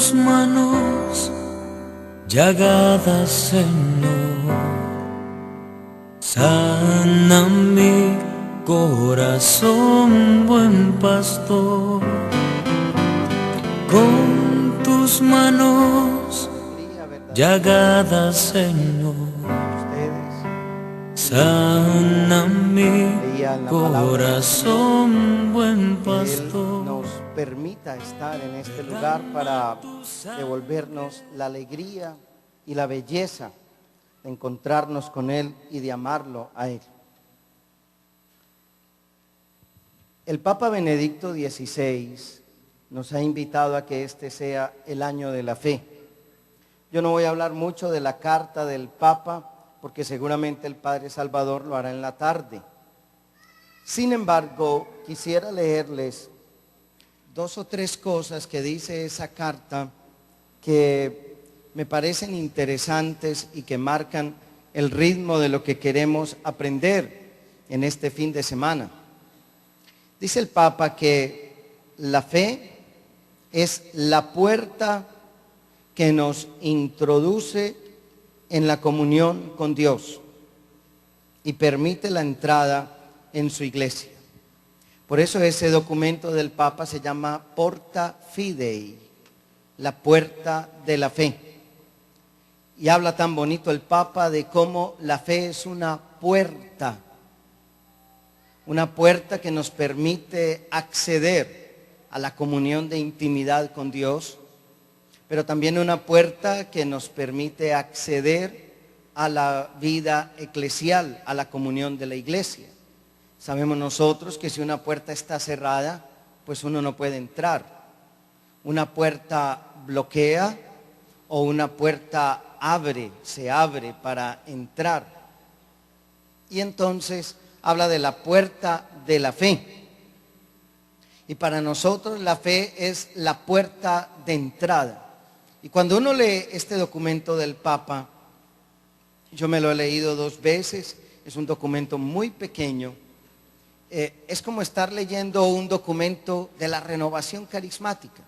tus manos llagadas, Señor, sana mi corazón, buen pastor. Con tus manos llagadas, Señor, sana mi corazón, buen pastor. Nos permita estar en este lugar para devolvernos la alegría y la belleza de encontrarnos con Él y de amarlo a Él. El Papa Benedicto XVI nos ha invitado a que este sea el año de la fe. Yo no voy a hablar mucho de la carta del Papa, porque seguramente el Padre Salvador lo hará en la tarde. Sin embargo, quisiera leerles 2 o 3 cosas que dice esa carta que me parecen interesantes y que marcan el ritmo de lo que queremos aprender en este fin de semana. Dice el Papa que la fe es la puerta que nos introduce en la comunión con Dios y permite la entrada en su iglesia. Por eso ese documento del Papa se llama Porta Fidei, la puerta de la fe. Y habla tan bonito el Papa de cómo la fe es una puerta que nos permite acceder a la comunión de intimidad con Dios, pero también una puerta que nos permite acceder a la vida eclesial, a la comunión de la iglesia. Sabemos nosotros que si una puerta está cerrada, pues uno no puede entrar. Una puerta bloquea o una puerta se abre para entrar. Y entonces habla de la puerta de la fe. Y para nosotros la fe es la puerta de entrada. Y cuando uno lee este documento del Papa, yo me lo he leído 2 veces, es un documento muy pequeño, es como estar leyendo un documento de la renovación carismática.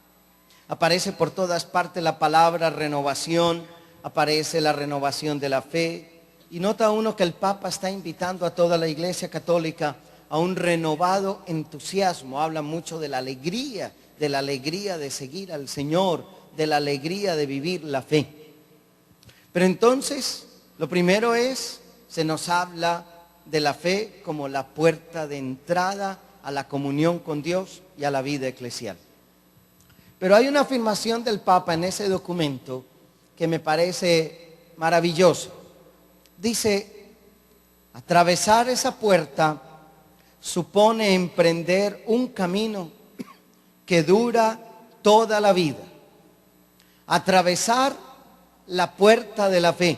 Aparece por todas partes la palabra renovación, aparece la renovación de la fe, y nota uno que el Papa está invitando a toda la Iglesia Católica a un renovado entusiasmo. Habla mucho de la alegría de seguir al Señor, de la alegría de vivir la fe. Pero entonces, lo primero es, se nos habla de la fe como la puerta de entrada a la comunión con Dios y a la vida eclesial. Pero hay una afirmación del Papa en ese documento que me parece maravillosa. Dice, atravesar esa puerta supone emprender un camino que dura toda la vida. Atravesar la puerta de la fe,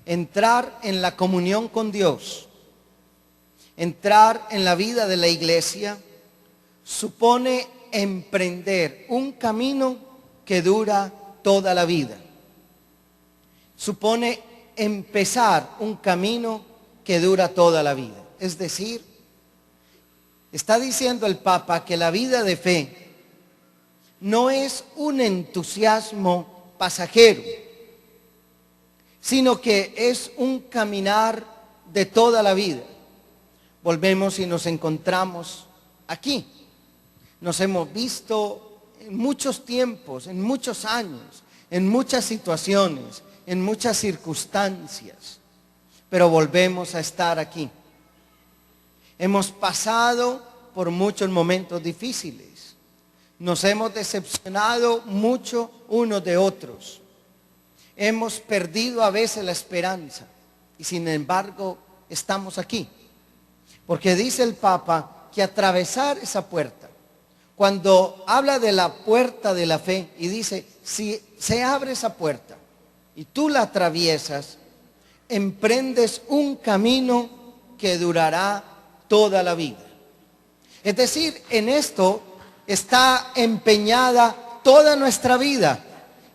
entrar en la comunión con Dios, entrar en la vida de la iglesia, supone emprender un camino que dura toda la vida. Supone empezar un camino que dura toda la vida. Es decir, está diciendo el Papa que la vida de fe no es un entusiasmo pasajero, sino que es un caminar de toda la vida. Volvemos y nos encontramos aquí. Nos hemos visto en muchos tiempos, en muchos años, en muchas situaciones, en muchas circunstancias, pero volvemos a estar aquí. Hemos pasado por muchos momentos difíciles. Nos hemos decepcionado mucho unos de otros. Hemos perdido a veces la esperanza y sin embargo estamos aquí. Porque dice el Papa que atravesar esa puerta, cuando habla de la puerta de la fe y dice, si se abre esa puerta y tú la atraviesas, emprendes un camino que durará toda la vida. Es decir, en esto está empeñada toda nuestra vida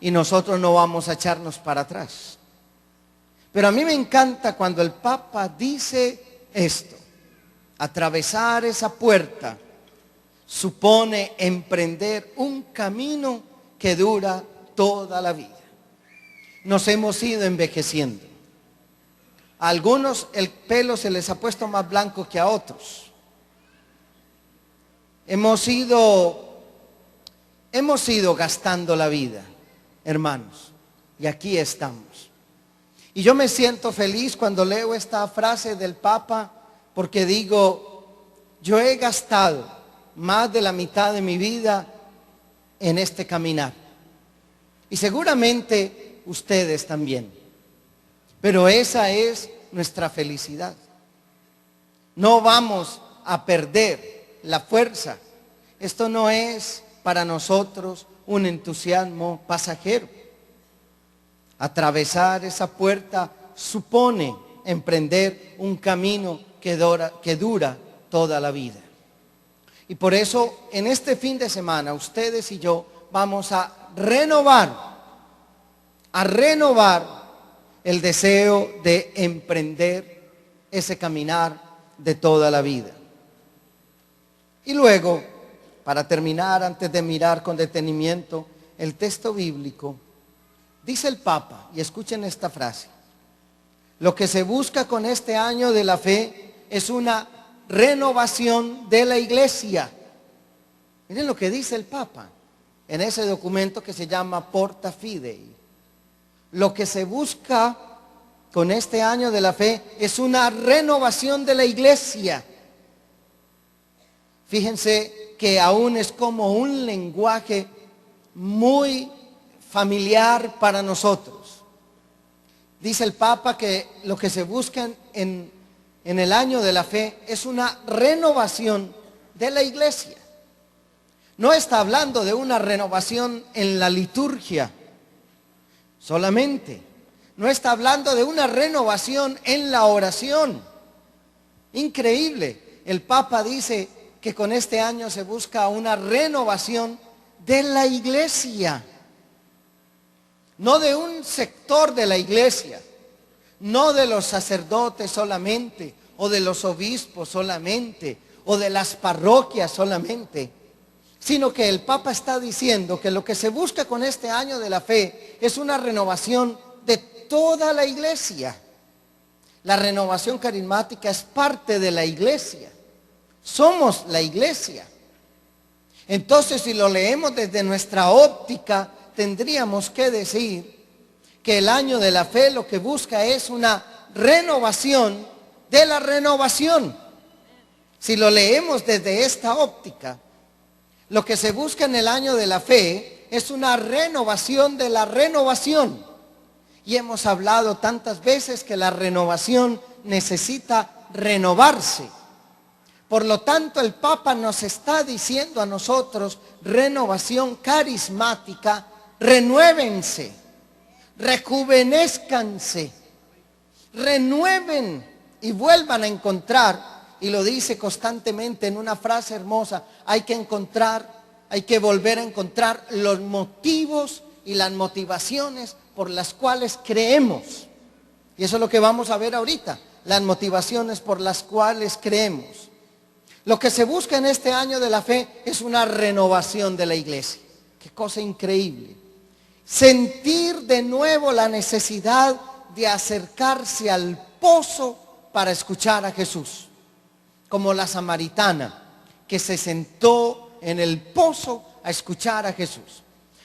y nosotros no vamos a echarnos para atrás. Pero a mí me encanta cuando el Papa dice esto: atravesar esa puerta supone emprender un camino que dura toda la vida. Nos hemos ido envejeciendo. A algunos el pelo se les ha puesto más blanco que a otros. Hemos ido gastando la vida, hermanos, y aquí estamos. Y yo me siento feliz cuando leo esta frase del Papa, porque digo, yo he gastado más de la mitad de mi vida en este caminar. Y seguramente ustedes también. Pero esa es nuestra felicidad. No vamos a perder la fuerza. Esto no es para nosotros un entusiasmo pasajero. Atravesar esa puerta supone emprender un camino que dura toda la vida. Y por eso en este fin de semana ustedes y yo vamos a renovar el deseo de emprender ese caminar de toda la vida. Y luego, para terminar, antes de mirar con detenimiento el texto bíblico, dice el Papa, y escuchen esta frase: lo que se busca con este año de la fe es una renovación de la iglesia. Miren lo que dice el Papa en ese documento que se llama Porta Fidei. Lo que se busca con este año de la fe es una renovación de la iglesia. Fíjense que aún es como un lenguaje muy familiar para nosotros. Dice el Papa que lo que se busca en el año de la fe es una renovación de la iglesia. No está hablando de una renovación en la liturgia solamente. No está hablando de una renovación en la oración. Increíble. El Papa dice que con este año se busca una renovación de la iglesia. No de un sector de la iglesia, no de los sacerdotes solamente, o de los obispos solamente, o de las parroquias solamente, sino que el Papa está diciendo que lo que se busca con este año de la fe es una renovación de toda la iglesia. La renovación carismática es parte de la iglesia. Somos la iglesia. Entonces, si lo leemos desde nuestra óptica, tendríamos que decir que el año de la fe lo que busca es una renovación de la renovación. Si lo leemos desde esta óptica, lo que se busca en el año de la fe es una renovación de la renovación. Y hemos hablado tantas veces que la renovación necesita renovarse. Por lo tanto, el Papa nos está diciendo a nosotros, renovación carismática, renuévense, rejuvenézcanse, renueven y vuelvan a encontrar. Y lo dice constantemente en una frase hermosa: hay que volver a encontrar los motivos y las motivaciones por las cuales creemos. Y eso es lo que vamos a ver ahorita, las motivaciones por las cuales creemos. Lo que se busca en este año de la fe es una renovación de la iglesia. Qué cosa increíble. Sentir de nuevo la necesidad de acercarse al pozo para escuchar a Jesús. Como la samaritana que se sentó en el pozo a escuchar a Jesús.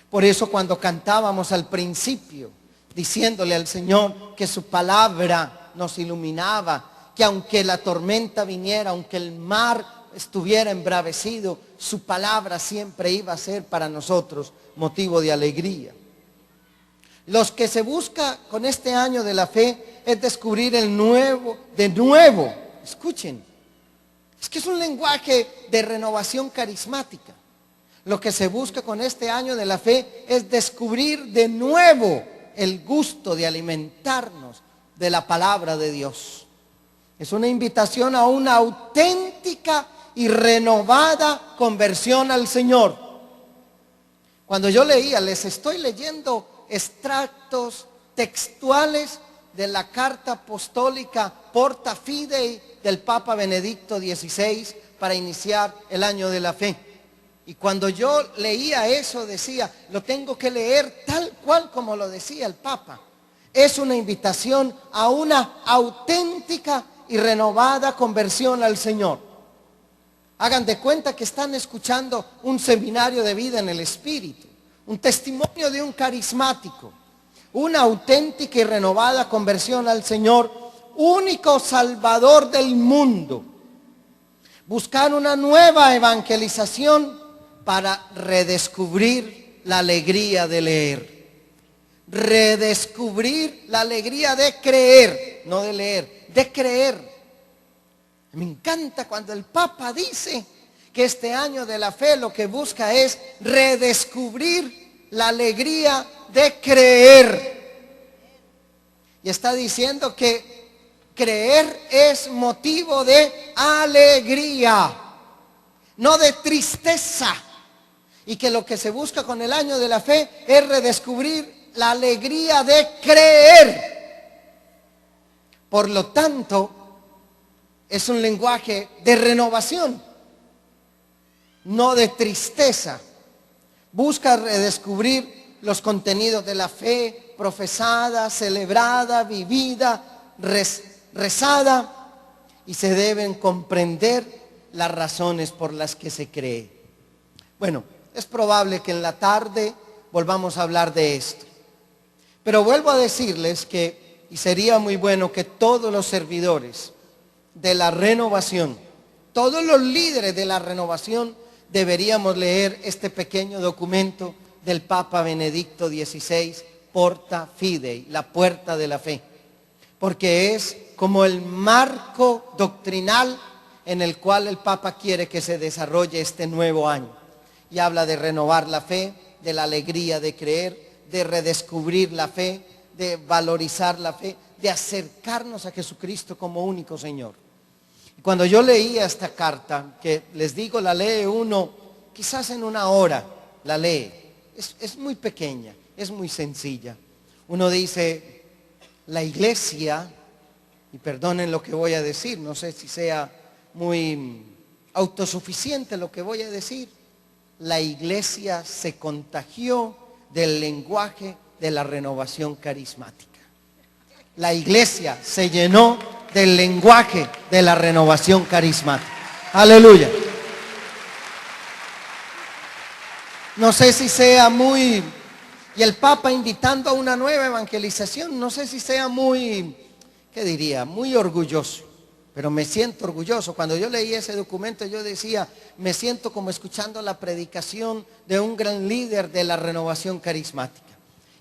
Por eso cuando cantábamos al principio, diciéndole al Señor que su palabra nos iluminaba, que aunque la tormenta viniera, aunque el mar estuviera embravecido, su palabra siempre iba a ser para nosotros motivo de alegría. Los que se busca con este año de la fe es descubrir el nuevo, de nuevo, escuchen, es que es un lenguaje de renovación carismática. Lo que se busca con este año de la fe es descubrir de nuevo el gusto de alimentarnos de la palabra de Dios. Es una invitación a una auténtica y renovada conversión al Señor. Cuando yo leía, les estoy leyendo extractos textuales de la carta apostólica Porta Fidei del Papa Benedicto XVI para iniciar el año de la fe. Y cuando yo leía eso decía, lo tengo que leer tal cual como lo decía el Papa. Es una invitación a una auténtica y renovada conversión al Señor. Hagan de cuenta que están escuchando un seminario de vida en el Espíritu, un testimonio de un carismático, una auténtica y renovada conversión al Señor, único Salvador del mundo. Buscar una nueva evangelización para redescubrir la alegría de leer. Redescubrir la alegría de creer, no de leer, de creer. Me encanta cuando el Papa dice que este año de la fe lo que busca es redescubrir la alegría de creer. Y está diciendo que creer es motivo de alegría, no de tristeza. Y que lo que se busca con el año de la fe es redescubrir la alegría de creer. Por lo tanto, es un lenguaje de renovación, no de tristeza. Busca redescubrir los contenidos de la fe profesada, celebrada, vivida, rezada, y se deben comprender las razones por las que se cree. Bueno, es probable que en la tarde volvamos a hablar de esto. Pero vuelvo a decirles que, y sería muy bueno que todos los servidores de la renovación, todos los líderes de la renovación, deberíamos leer este pequeño documento del Papa Benedicto XVI, Porta Fidei, la puerta de la fe, porque es como el marco doctrinal en el cual el Papa quiere que se desarrolle este nuevo año. Y habla de renovar la fe, de la alegría de creer, de redescubrir la fe, de valorizar la fe, de acercarnos a Jesucristo como único Señor. Y cuando yo leía esta carta, que les digo, la lee uno, quizás en una hora la lee, es muy pequeña, es muy sencilla. Uno dice, la iglesia, y perdonen lo que voy a decir, no sé si sea muy autosuficiente lo que voy a decir, la iglesia se contagió del lenguaje de la renovación carismática. La iglesia se llenó del lenguaje de la renovación carismática. Aleluya. No sé si sea muy, y el Papa invitando a una nueva evangelización, no sé si sea muy, ¿qué diría? Muy orgulloso. Pero me siento orgulloso. Cuando yo leí ese documento yo decía, me siento como escuchando la predicación de un gran líder de la renovación carismática.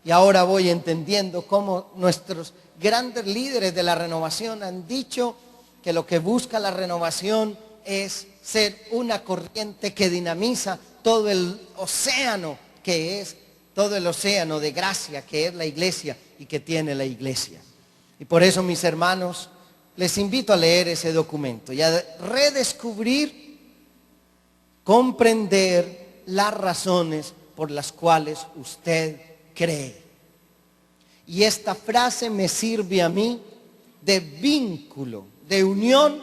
Y ahora voy entendiendo cómo nuestros grandes líderes de la renovación han dicho que lo que busca la renovación es ser una corriente que dinamiza todo el océano que es, todo el océano de gracia que es la iglesia y que tiene la iglesia. Y por eso, mis hermanos, les invito a leer ese documento y a redescubrir, comprender las razones por las cuales usted cree. Y esta frase me sirve a mí de vínculo, de unión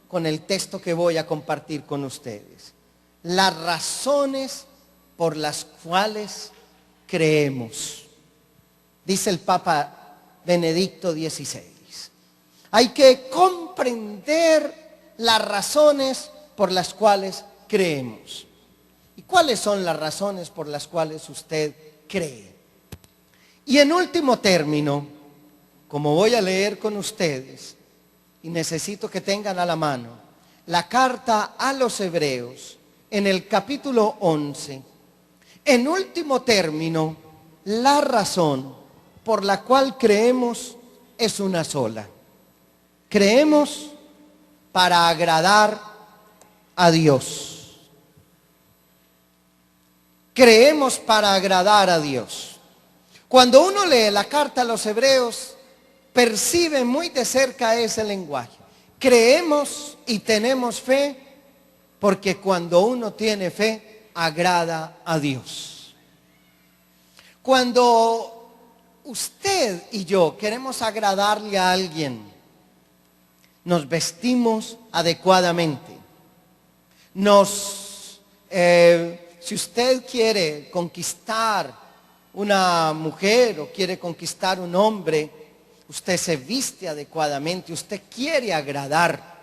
con el texto que voy a compartir con ustedes. Las razones por las cuales creemos. Dice el Papa Benedicto XVI. Hay que comprender las razones por las cuales creemos. ¿Y cuáles son las razones por las cuales usted cree? Y en último término, como voy a leer con ustedes, y necesito que tengan a la mano la carta a los Hebreos, en el capítulo 11, en último término, la razón por la cual creemos es una sola. Creemos para agradar a Dios. Creemos para agradar a Dios. Cuando uno lee la carta a los Hebreos, percibe muy de cerca ese lenguaje. Creemos y tenemos fe porque cuando uno tiene fe, agrada a Dios. Cuando usted y yo queremos agradarle a alguien, nos vestimos adecuadamente, nos Si usted quiere conquistar una mujer o quiere conquistar un hombre, usted se viste adecuadamente, usted quiere agradar,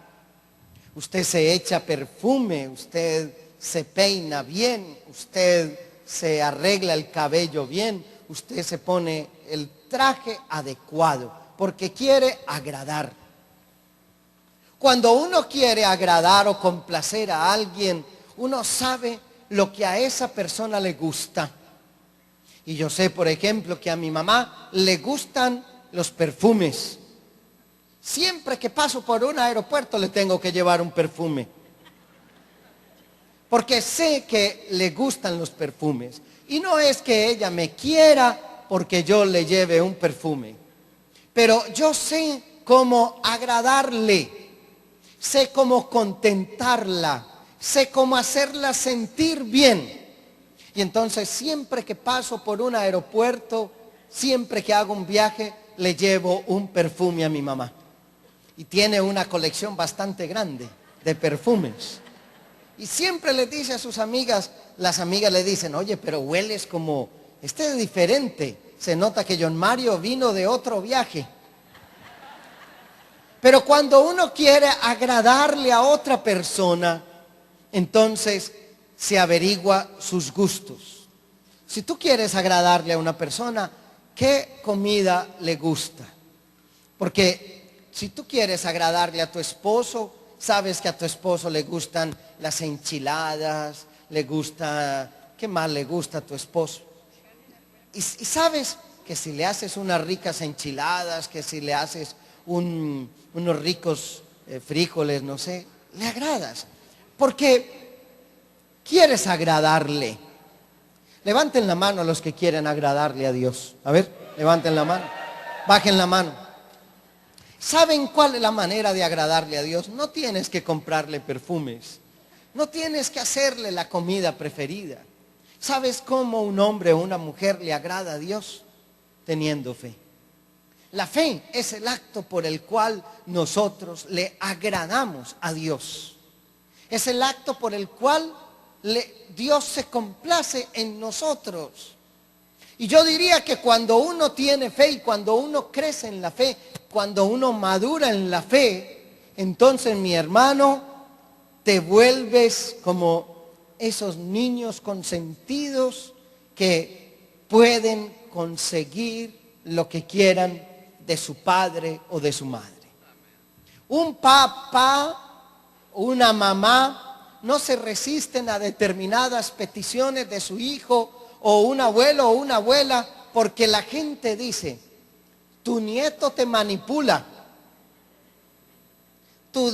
usted se echa perfume, usted se peina bien, usted se arregla el cabello bien, usted se pone el traje adecuado, porque quiere agradar. Cuando uno quiere agradar o complacer a alguien, uno sabe lo que a esa persona le gusta. Y yo sé, por ejemplo, que a mi mamá le gustan los perfumes. Siempre que paso por un aeropuerto le tengo que llevar un perfume. Porque sé que le gustan los perfumes. Y no es que ella me quiera porque yo le lleve un perfume. Pero yo sé cómo agradarle. Sé cómo contentarla. Sé cómo hacerla sentir bien. Y entonces siempre que paso por un aeropuerto, siempre que hago un viaje, le llevo un perfume a mi mamá. Y tiene una colección bastante grande de perfumes. Y siempre le dice a sus amigas, las amigas le dicen, oye, pero hueles como, este es diferente. Se nota que John Mario vino de otro viaje. Pero cuando uno quiere agradarle a otra persona, entonces se averigua sus gustos. Si tú quieres agradarle a una persona, ¿qué comida le gusta? Porque si tú quieres agradarle a tu esposo, sabes que a tu esposo le gustan las enchiladas, le gusta, ¿qué más le gusta a tu esposo? Y sabes que si le haces unas ricas enchiladas, que si le haces unos ricos frijoles, no sé, le agradas. Porque quieres agradarle. Levanten la mano los que quieren agradarle a Dios. A ver, levanten la mano. Bajen la mano. ¿Saben cuál es la manera de agradarle a Dios? No tienes que comprarle perfumes. No tienes que hacerle la comida preferida. ¿Sabes cómo un hombre o una mujer le agrada a Dios? Teniendo fe. La fe es el acto por el cual nosotros le agradamos a Dios. Es el acto por el cual Dios se complace en nosotros. Y yo diría que cuando uno tiene fe y cuando uno crece en la fe, cuando uno madura en la fe, entonces, mi hermano, te vuelves como esos niños consentidos que pueden conseguir lo que quieran de su padre o de su madre. Un papá, una mamá, no se resisten a determinadas peticiones de su hijo o un abuelo o una abuela, porque la gente dice, tu nieto te manipula. Tu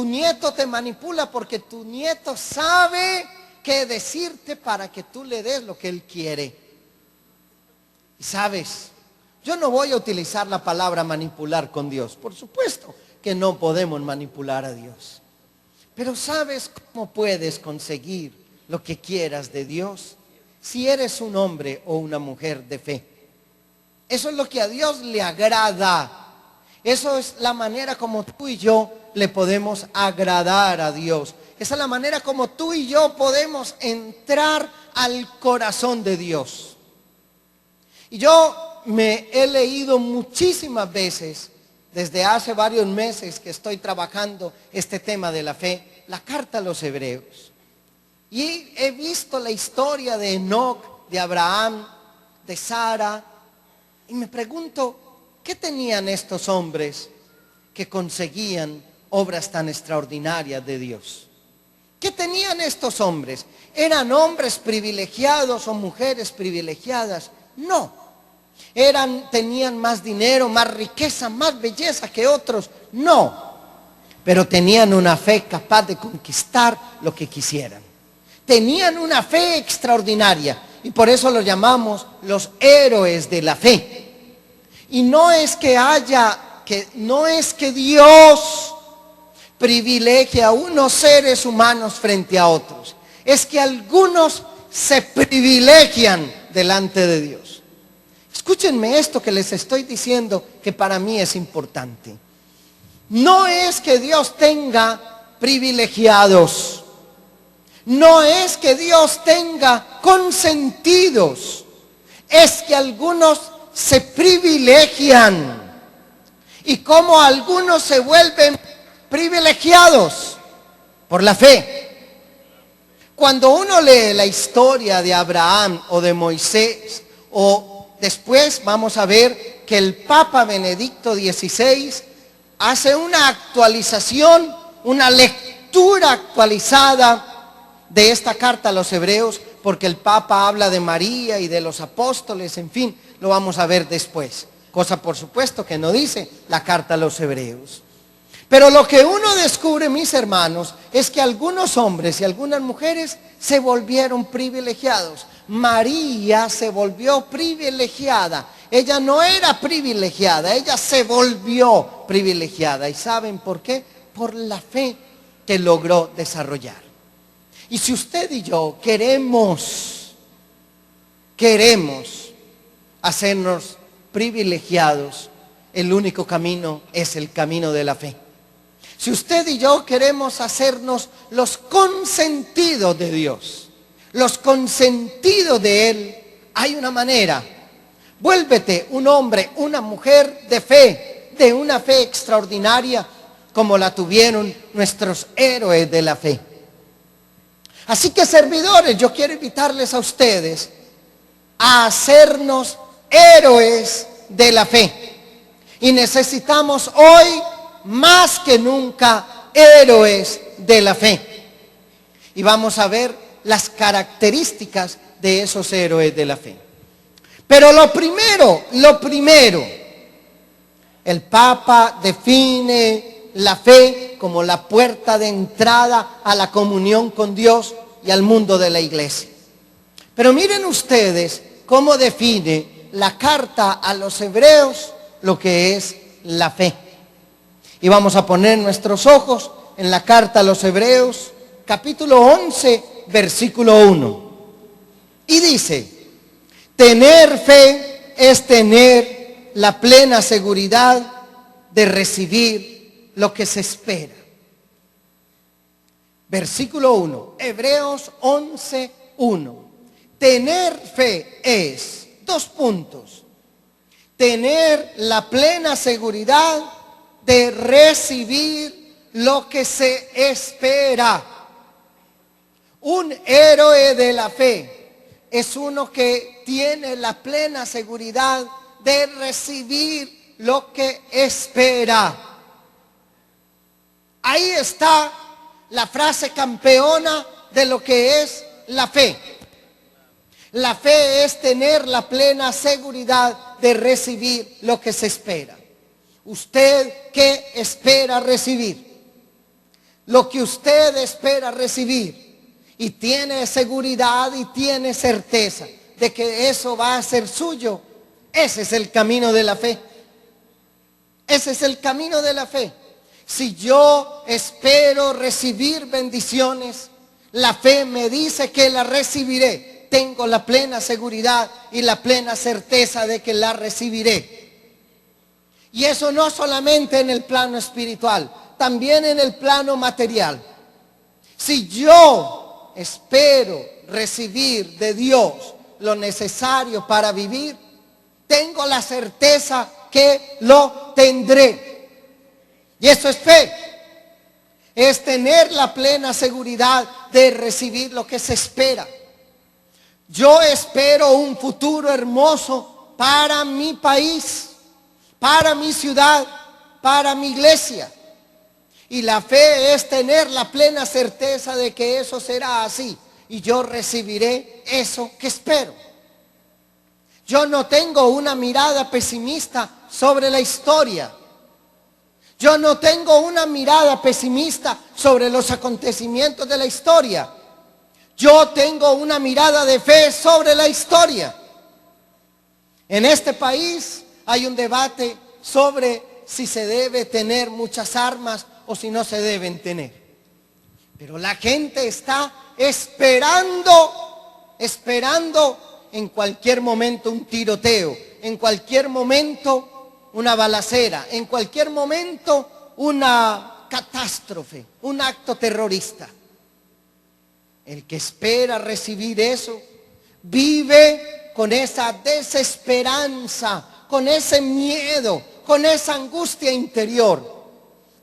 nieto te manipula porque tu nieto sabe qué decirte para que tú le des lo que él quiere. Y sabes, yo no voy a utilizar la palabra manipular con Dios. Por supuesto que no podemos manipular a Dios. Pero ¿sabes cómo puedes conseguir lo que quieras de Dios? Si eres un hombre o una mujer de fe. Eso es lo que a Dios le agrada. Eso es la manera como tú y yo le podemos agradar a Dios. Esa es la manera como tú y yo podemos entrar al corazón de Dios. Y yo me he leído muchísimas veces, desde hace varios meses que estoy trabajando este tema de la fe, la carta a los Hebreos. Y he visto la historia de Enoc, de Abraham, de Sara, y me pregunto, ¿qué tenían estos hombres que conseguían obras tan extraordinarias de Dios? ¿Qué tenían estos hombres? ¿Eran hombres privilegiados o mujeres privilegiadas? No. ¿Tenían más dinero, más riqueza, más belleza que otros? No. Pero tenían una fe capaz de conquistar lo que quisieran. Tenían una fe extraordinaria y por eso los llamamos los héroes de la fe. Y no es que Dios privilegie a unos seres humanos frente a otros. Es que algunos se privilegian delante de Dios. Escúchenme esto que les estoy diciendo, que para mí es importante. No es que Dios tenga privilegiados. No es que Dios tenga consentidos, es que algunos se privilegian. Y como algunos se vuelven privilegiados por la fe. Cuando uno lee la historia de Abraham o de Moisés, o después vamos a ver que el Papa Benedicto XVI hace una actualización, una lectura actualizada de esta carta a los hebreos, porque el Papa habla de María y de los apóstoles, en fin, lo vamos a ver después. Cosa por supuesto que no dice la carta a los hebreos. Pero lo que uno descubre, mis hermanos, es que algunos hombres y algunas mujeres se volvieron privilegiados. María se volvió privilegiada. Ella no era privilegiada, ella se volvió privilegiada. ¿Y saben por qué? Por la fe que logró desarrollar. Y si usted y yo queremos hacernos privilegiados, el único camino es el camino de la fe. Si usted y yo queremos hacernos los consentidos de Dios, los consentidos de Él, hay una manera. Vuélvete un hombre, una mujer de fe, de una fe extraordinaria, como la tuvieron nuestros héroes de la fe. Así que, servidores, yo quiero invitarles a ustedes a hacernos héroes de la fe. Y necesitamos hoy más que nunca héroes de la fe. Y vamos a ver las características de esos héroes de la fe. Pero lo primero, el Papa define la fe como la puerta de entrada a la comunión con Dios y al mundo de la iglesia. Pero miren ustedes cómo define la carta a los hebreos lo que es la fe. Y vamos a poner nuestros ojos en la carta a los hebreos, capítulo 11, versículo 1. Y dice: tener fe es tener la plena seguridad de recibir lo que se espera. Versículo 1, Hebreos 11, 1. Tener fe es, dos puntos, tener la plena seguridad de recibir lo que se espera. Un héroe de la fe es uno que tiene la plena seguridad de recibir lo que espera. Ahí está la frase campeona de lo que es la fe. La fe es tener la plena seguridad de recibir lo que se espera. ¿Usted qué espera recibir? Lo que usted espera recibir y tiene seguridad y tiene certeza de que eso va a ser suyo, ese es el camino de la fe. Ese es el camino de la fe. Si yo espero recibir bendiciones, la fe me dice que la recibiré. Tengo la plena seguridad y la plena certeza de que la recibiré. Y eso no solamente en el plano espiritual, también en el plano material. Si yo espero recibir de Dios lo necesario para vivir, tengo la certeza que lo tendré. Y eso es fe. Es tener la plena seguridad de recibir lo que se espera. Yo espero un futuro hermoso para mi país, para mi ciudad, para mi iglesia. Y la fe es tener la plena certeza de que eso será así. Y yo recibiré eso que espero. Yo no tengo una mirada pesimista sobre la historia. Yo no tengo una mirada pesimista sobre los acontecimientos de la historia. Yo tengo una mirada de fe sobre la historia. En este país hay un debate sobre si se debe tener muchas armas o si no se deben tener. Pero la gente está esperando en cualquier momento un tiroteo, en cualquier momento una balacera, en cualquier momento una catástrofe, un acto terrorista. El que espera recibir eso, vive con esa desesperanza, con ese miedo, con esa angustia interior.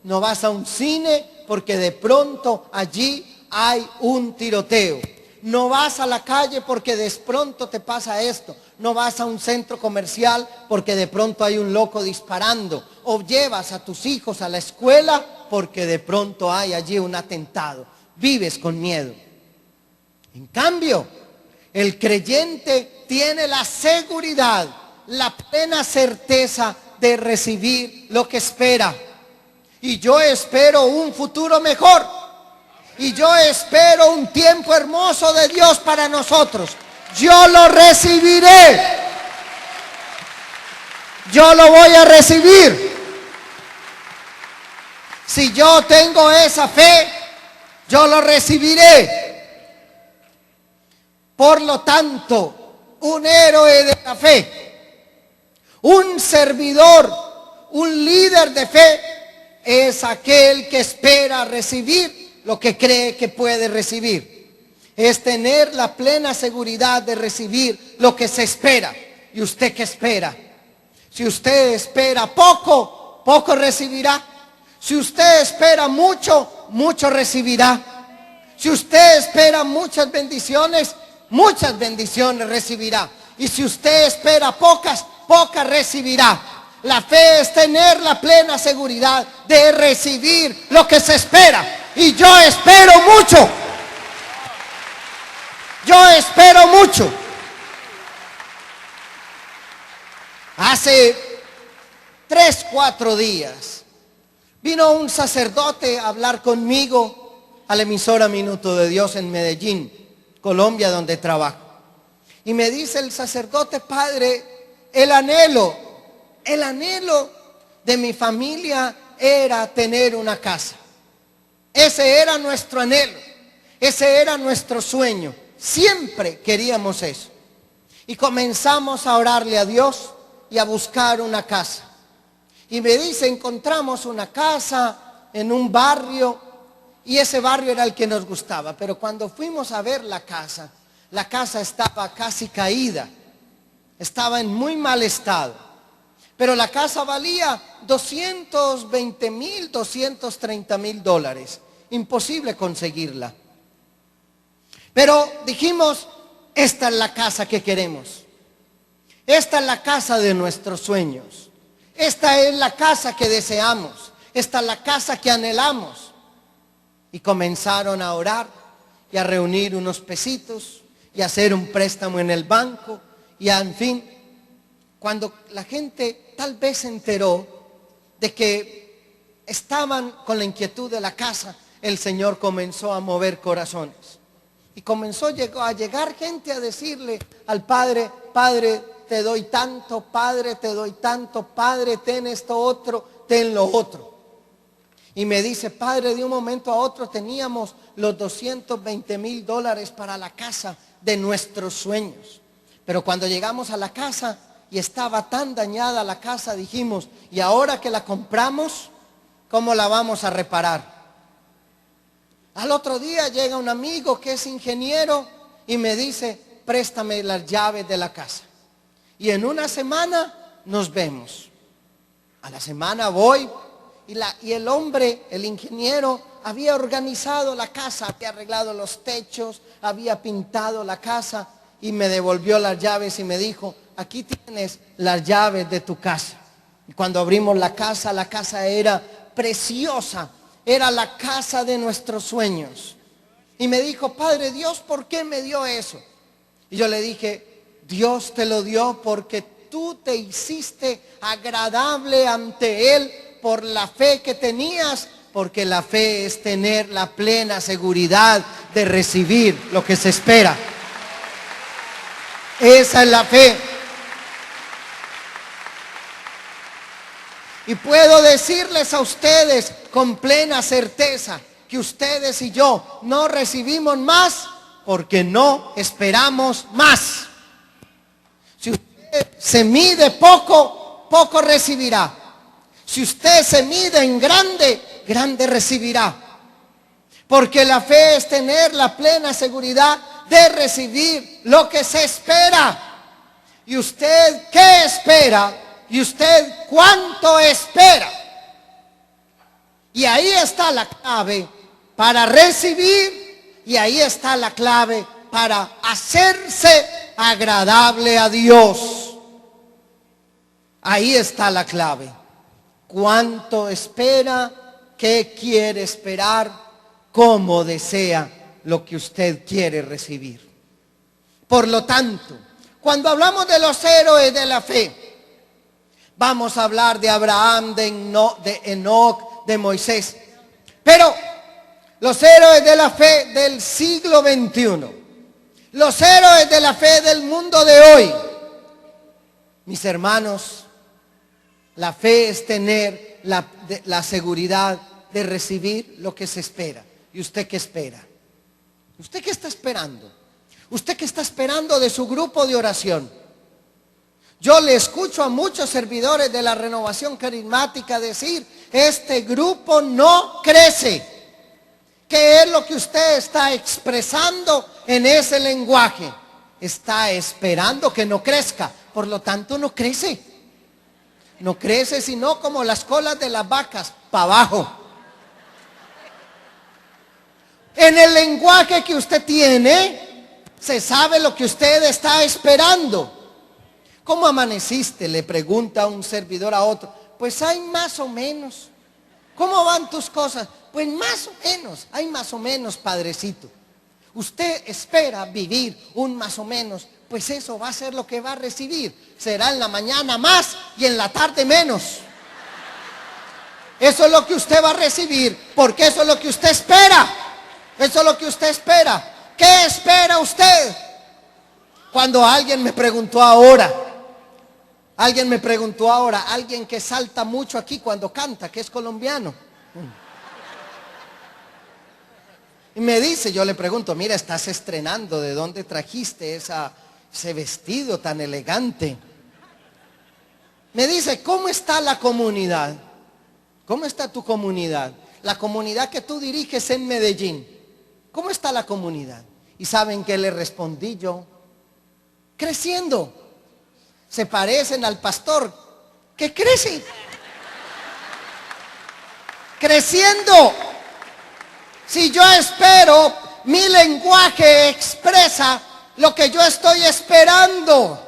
No vas a un cine porque de pronto allí hay un tiroteo. No vas a la calle porque de pronto te pasa esto. No vas a un centro comercial porque de pronto hay un loco disparando. O llevas a tus hijos a la escuela porque de pronto hay allí un atentado. Vives con miedo. En cambio, el creyente tiene la seguridad, la plena certeza de recibir lo que espera. Y yo espero un futuro mejor. Y yo espero un tiempo hermoso de Dios para nosotros. Yo lo recibiré. Yo lo voy a recibir. Si yo tengo esa fe, yo lo recibiré. Por lo tanto, un héroe de la fe, un servidor, un líder de fe, es aquel que espera recibir lo que cree que puede recibir. Es tener la plena seguridad de recibir lo que se espera. ¿Y usted qué espera? Si usted espera poco, poco recibirá. Si usted espera mucho, mucho recibirá. Si usted espera muchas bendiciones recibirá. Y si usted espera pocas, pocas recibirá. La fe es tener la plena seguridad de recibir lo que se espera. Y yo espero mucho. Yo espero mucho. Hace 3, 4 días vino un sacerdote a hablar conmigo a la emisora Minuto de Dios en Medellín, Colombia, donde trabajo. Y me dice el sacerdote: padre, el anhelo de mi familia era tener una casa. Ese era nuestro anhelo, ese era nuestro sueño. Siempre queríamos eso. Y comenzamos a orarle a Dios y a buscar una casa. Y me dice: encontramos una casa en un barrio, y ese barrio era el que nos gustaba. Pero cuando fuimos a ver la casa estaba casi caída, estaba en muy mal estado. Pero la casa valía $220,000, $230,000. Imposible conseguirla. Pero dijimos: esta es la casa que queremos. Esta es la casa de nuestros sueños. Esta es la casa que deseamos. Esta es la casa que anhelamos. Y comenzaron a orar y a reunir unos pesitos y a hacer un préstamo en el banco. Y en fin, cuando la gente tal vez se enteró de que estaban con la inquietud de la casa, el Señor comenzó a mover corazones. Y comenzó a llegar gente a decirle al padre: padre, te doy tanto, padre, te doy tanto, padre, ten esto otro, ten lo otro. Y me dice: padre, de un momento a otro teníamos los $220,000 para la casa de nuestros sueños. Pero cuando llegamos a la casa y estaba tan dañada la casa, dijimos: y ahora que la compramos, ¿cómo la vamos a reparar? Al otro día llega un amigo que es ingeniero y me dice: préstame las llaves de la casa. Y en una semana nos vemos. A la semana voy y el hombre, el ingeniero, había organizado la casa, había arreglado los techos, había pintado la casa y me devolvió las llaves y me dijo: aquí tienes las llaves de tu casa. Y cuando abrimos la casa era preciosa, era la casa de nuestros sueños. Y me dijo: padre, Dios, ¿por qué me dio eso? Y yo le dije: Dios te lo dio porque tú te hiciste agradable ante Él por la fe que tenías, porque la fe es tener la plena seguridad de recibir lo que se espera. Esa es la fe. Y puedo decirles a ustedes con plena certeza que ustedes y yo no recibimos más porque no esperamos más. Si usted se mide poco, poco recibirá. Si usted se mide en grande, grande recibirá. Porque la fe es tener la plena seguridad de recibir lo que se espera. ¿Y usted qué espera? ¿Y usted cuánto espera? Y ahí está la clave para recibir, y ahí está la clave para hacerse agradable a Dios. Ahí está la clave. ¿Cuánto espera? ¿Qué quiere esperar? ¿Cómo desea lo que usted quiere recibir? Por lo tanto, cuando hablamos de los héroes de la fe, vamos a hablar de Abraham, de Enoc, de Moisés. Pero los héroes de la fe del siglo XXI, los héroes de la fe del mundo de hoy, mis hermanos, la fe es tener la seguridad de recibir lo que se espera. ¿Y usted qué espera? ¿Usted qué está esperando? ¿Usted qué está esperando de su grupo de oración? Yo le escucho a muchos servidores de la renovación carismática decir: este grupo no crece. ¿Qué es lo que usted está expresando en ese lenguaje? Está esperando que no crezca, por lo tanto no crece. No crece sino como las colas de las vacas, para abajo. En el lenguaje que usted tiene, se sabe lo que usted está esperando. ¿Cómo amaneciste?, le pregunta un servidor a otro. Pues hay más o menos. ¿Cómo van tus cosas? Pues más o menos, hay más o menos, padrecito. Usted espera vivir un más o menos, pues eso va a ser lo que va a recibir. Será en la mañana más y en la tarde menos. Eso es lo que usted va a recibir, porque eso es lo que usted espera. Eso es lo que usted espera. ¿Qué espera usted? Cuando alguien me preguntó ahora, alguien que salta mucho aquí cuando canta, que es colombiano. Y me dice, yo le pregunto: mira, estás estrenando, ¿de dónde trajiste ese vestido tan elegante? Me dice: ¿cómo está la comunidad? ¿Cómo está tu comunidad? La comunidad que tú diriges en Medellín. ¿Cómo está la comunidad? ¿Y saben qué le respondí yo? Creciendo. Se parecen al pastor que crece. Creciendo. Si yo espero, mi lenguaje expresa lo que yo estoy esperando.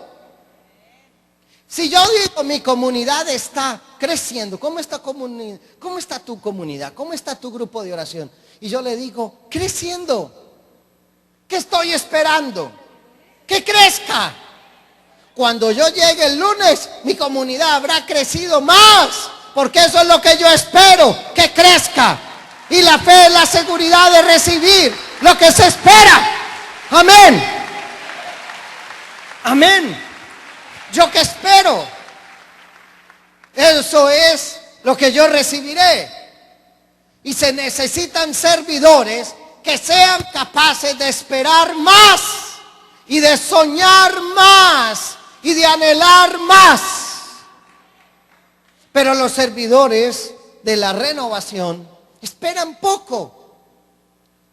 Si yo digo mi comunidad está creciendo, ¿cómo está comunidad? ¿Cómo está tu comunidad? ¿Cómo está tu grupo de oración? Y yo le digo, creciendo. ¿Qué estoy esperando? Que crezca. Cuando yo llegue el lunes, mi comunidad habrá crecido más, porque eso es lo que yo espero, que crezca. Y la fe es la seguridad de recibir lo que se espera. Amén. Amén. ¿Yo qué espero? Eso es lo que yo recibiré. Y se necesitan servidores que sean capaces de esperar más y de soñar más y de anhelar más. Pero los servidores de la renovación esperan poco,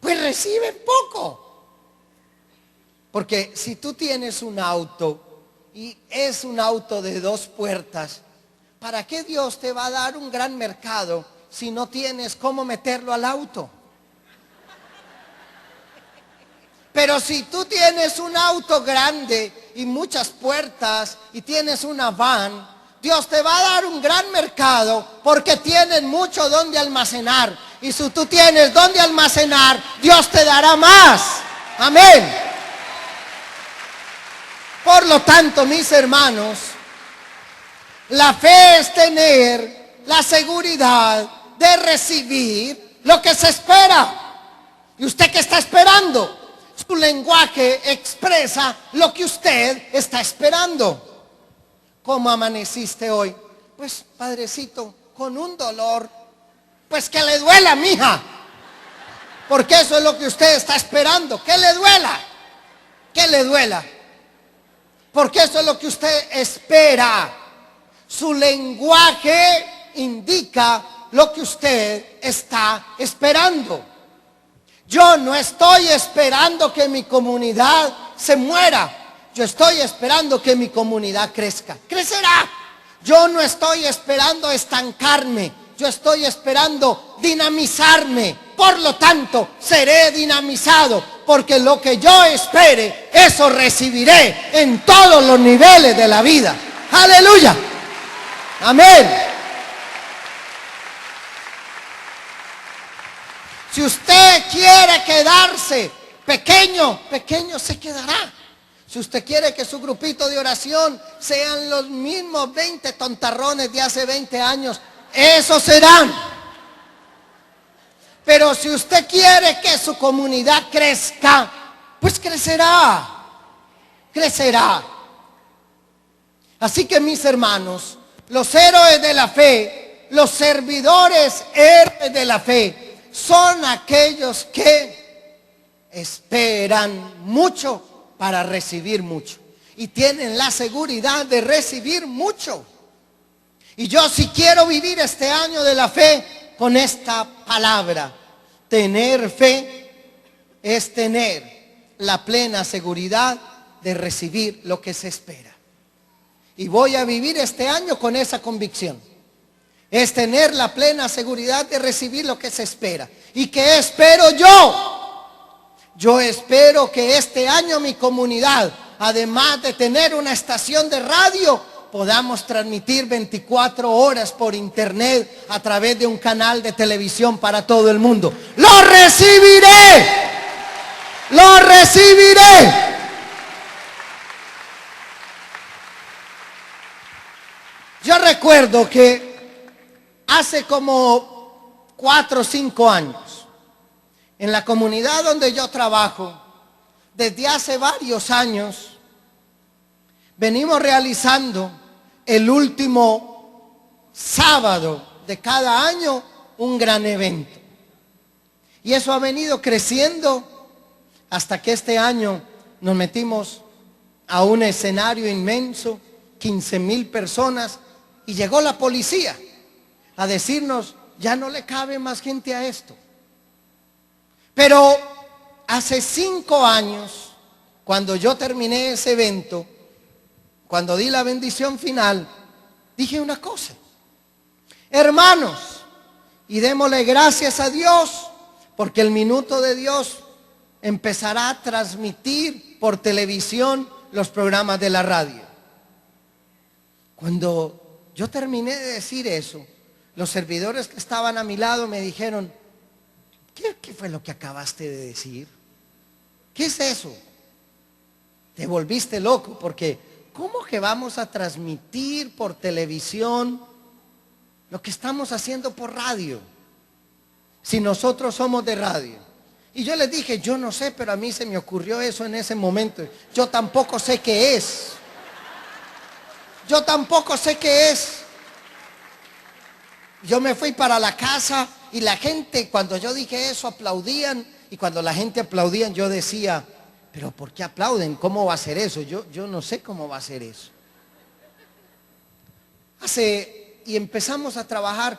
pues reciben poco. Porque si tú tienes un auto y es un auto de 2 puertas, ¿para qué Dios te va a dar un gran mercado si no tienes cómo meterlo al auto? Pero si tú tienes un auto grande y muchas puertas y tienes una van, Dios te va a dar un gran mercado porque tienes mucho donde almacenar. Y si tú tienes donde almacenar, Dios te dará más. Amén. Por lo tanto, mis hermanos, la fe es tener la seguridad de recibir lo que se espera. ¿Y usted qué está esperando? Su lenguaje expresa lo que usted está esperando. ¿Cómo amaneciste hoy? Pues, padrecito, con un dolor. Pues que le duela, mija. Porque eso es lo que usted está esperando. Que le duela. Que le duela. Porque eso es lo que usted espera. Su lenguaje indica lo que usted está esperando. Yo no estoy esperando que mi comunidad se muera. Yo estoy esperando que mi comunidad crezca. Crecerá. Yo no estoy esperando estancarme. Yo estoy esperando dinamizarme. Por lo tanto, seré dinamizado. Porque lo que yo espere, eso recibiré en todos los niveles de la vida. Aleluya. Amén. Si usted quiere quedarse pequeño, pequeño se quedará. Si usted quiere que su grupito de oración sean los mismos 20 tontarrones de hace 20 años, esos serán. Pero si usted quiere que su comunidad crezca, pues crecerá. Crecerá. Así que mis hermanos, los héroes de la fe, los servidores héroes de la fe, son aquellos que esperan mucho para recibir mucho. Y tienen la seguridad de recibir mucho. Y yo sí quiero vivir este año de la fe con esta palabra. Tener fe es tener la plena seguridad de recibir lo que se espera. Y voy a vivir este año con esa convicción. Es tener la plena seguridad de recibir lo que se espera. ¿Y qué espero yo? Yo espero que este año mi comunidad, además de tener una estación de radio, podamos transmitir 24 horas por internet a través de un canal de televisión para todo el mundo. ¡Lo recibiré! ¡Lo recibiré! Yo recuerdo que hace como 4 o 5 años, en la comunidad donde yo trabajo, desde hace varios años, venimos realizando el último sábado de cada año un gran evento. Y eso ha venido creciendo hasta que este año nos metimos a un escenario inmenso, 15,000 personas, y llegó la policía a decirnos, ya no le cabe más gente a esto. Pero hace 5 años, cuando yo terminé ese evento, cuando di la bendición final, dije una cosa: hermanos, y démosle gracias a Dios, porque el minuto de Dios empezará a transmitir por televisión los programas de la radio. Cuando yo terminé de decir eso, los servidores que estaban a mi lado me dijeron, ¿qué fue lo que acabaste de decir? ¿Qué es eso? Te volviste loco, porque ¿cómo que vamos a transmitir por televisión lo que estamos haciendo por radio? Si nosotros somos de radio. Y yo les dije, yo no sé, pero a mí se me ocurrió eso en ese momento. Yo tampoco sé qué es. Yo tampoco sé qué es. Yo me fui para la casa y la gente, cuando yo dije eso, aplaudían. Y cuando la gente aplaudía, yo decía, pero ¿por qué aplauden? ¿Cómo va a ser eso? Yo no sé cómo va a ser eso. Y empezamos a trabajar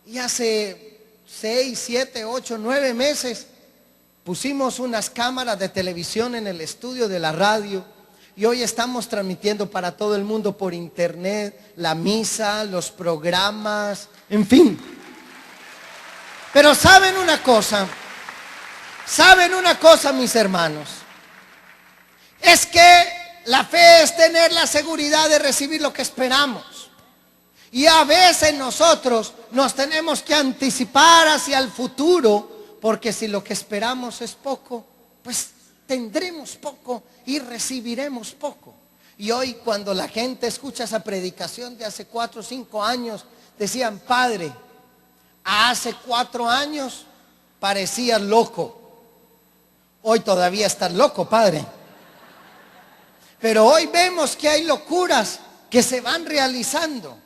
y hace 6, 7, 8, 9 meses pusimos unas cámaras de televisión en el estudio de la radio y hoy estamos transmitiendo para todo el mundo por internet la misa, los programas, en fin. Pero ¿saben una cosa? ¿Saben una cosa, mis hermanos? Es que la fe es tener la seguridad de recibir lo que esperamos. Y a veces nosotros nos tenemos que anticipar hacia el futuro, porque si lo que esperamos es poco, pues tendremos poco y recibiremos poco. Y hoy cuando la gente escucha esa predicación de hace 4 o 5 años, decían, padre, hace 4 años parecías loco. Hoy todavía estás loco, padre. Pero hoy vemos que hay locuras que se van realizando.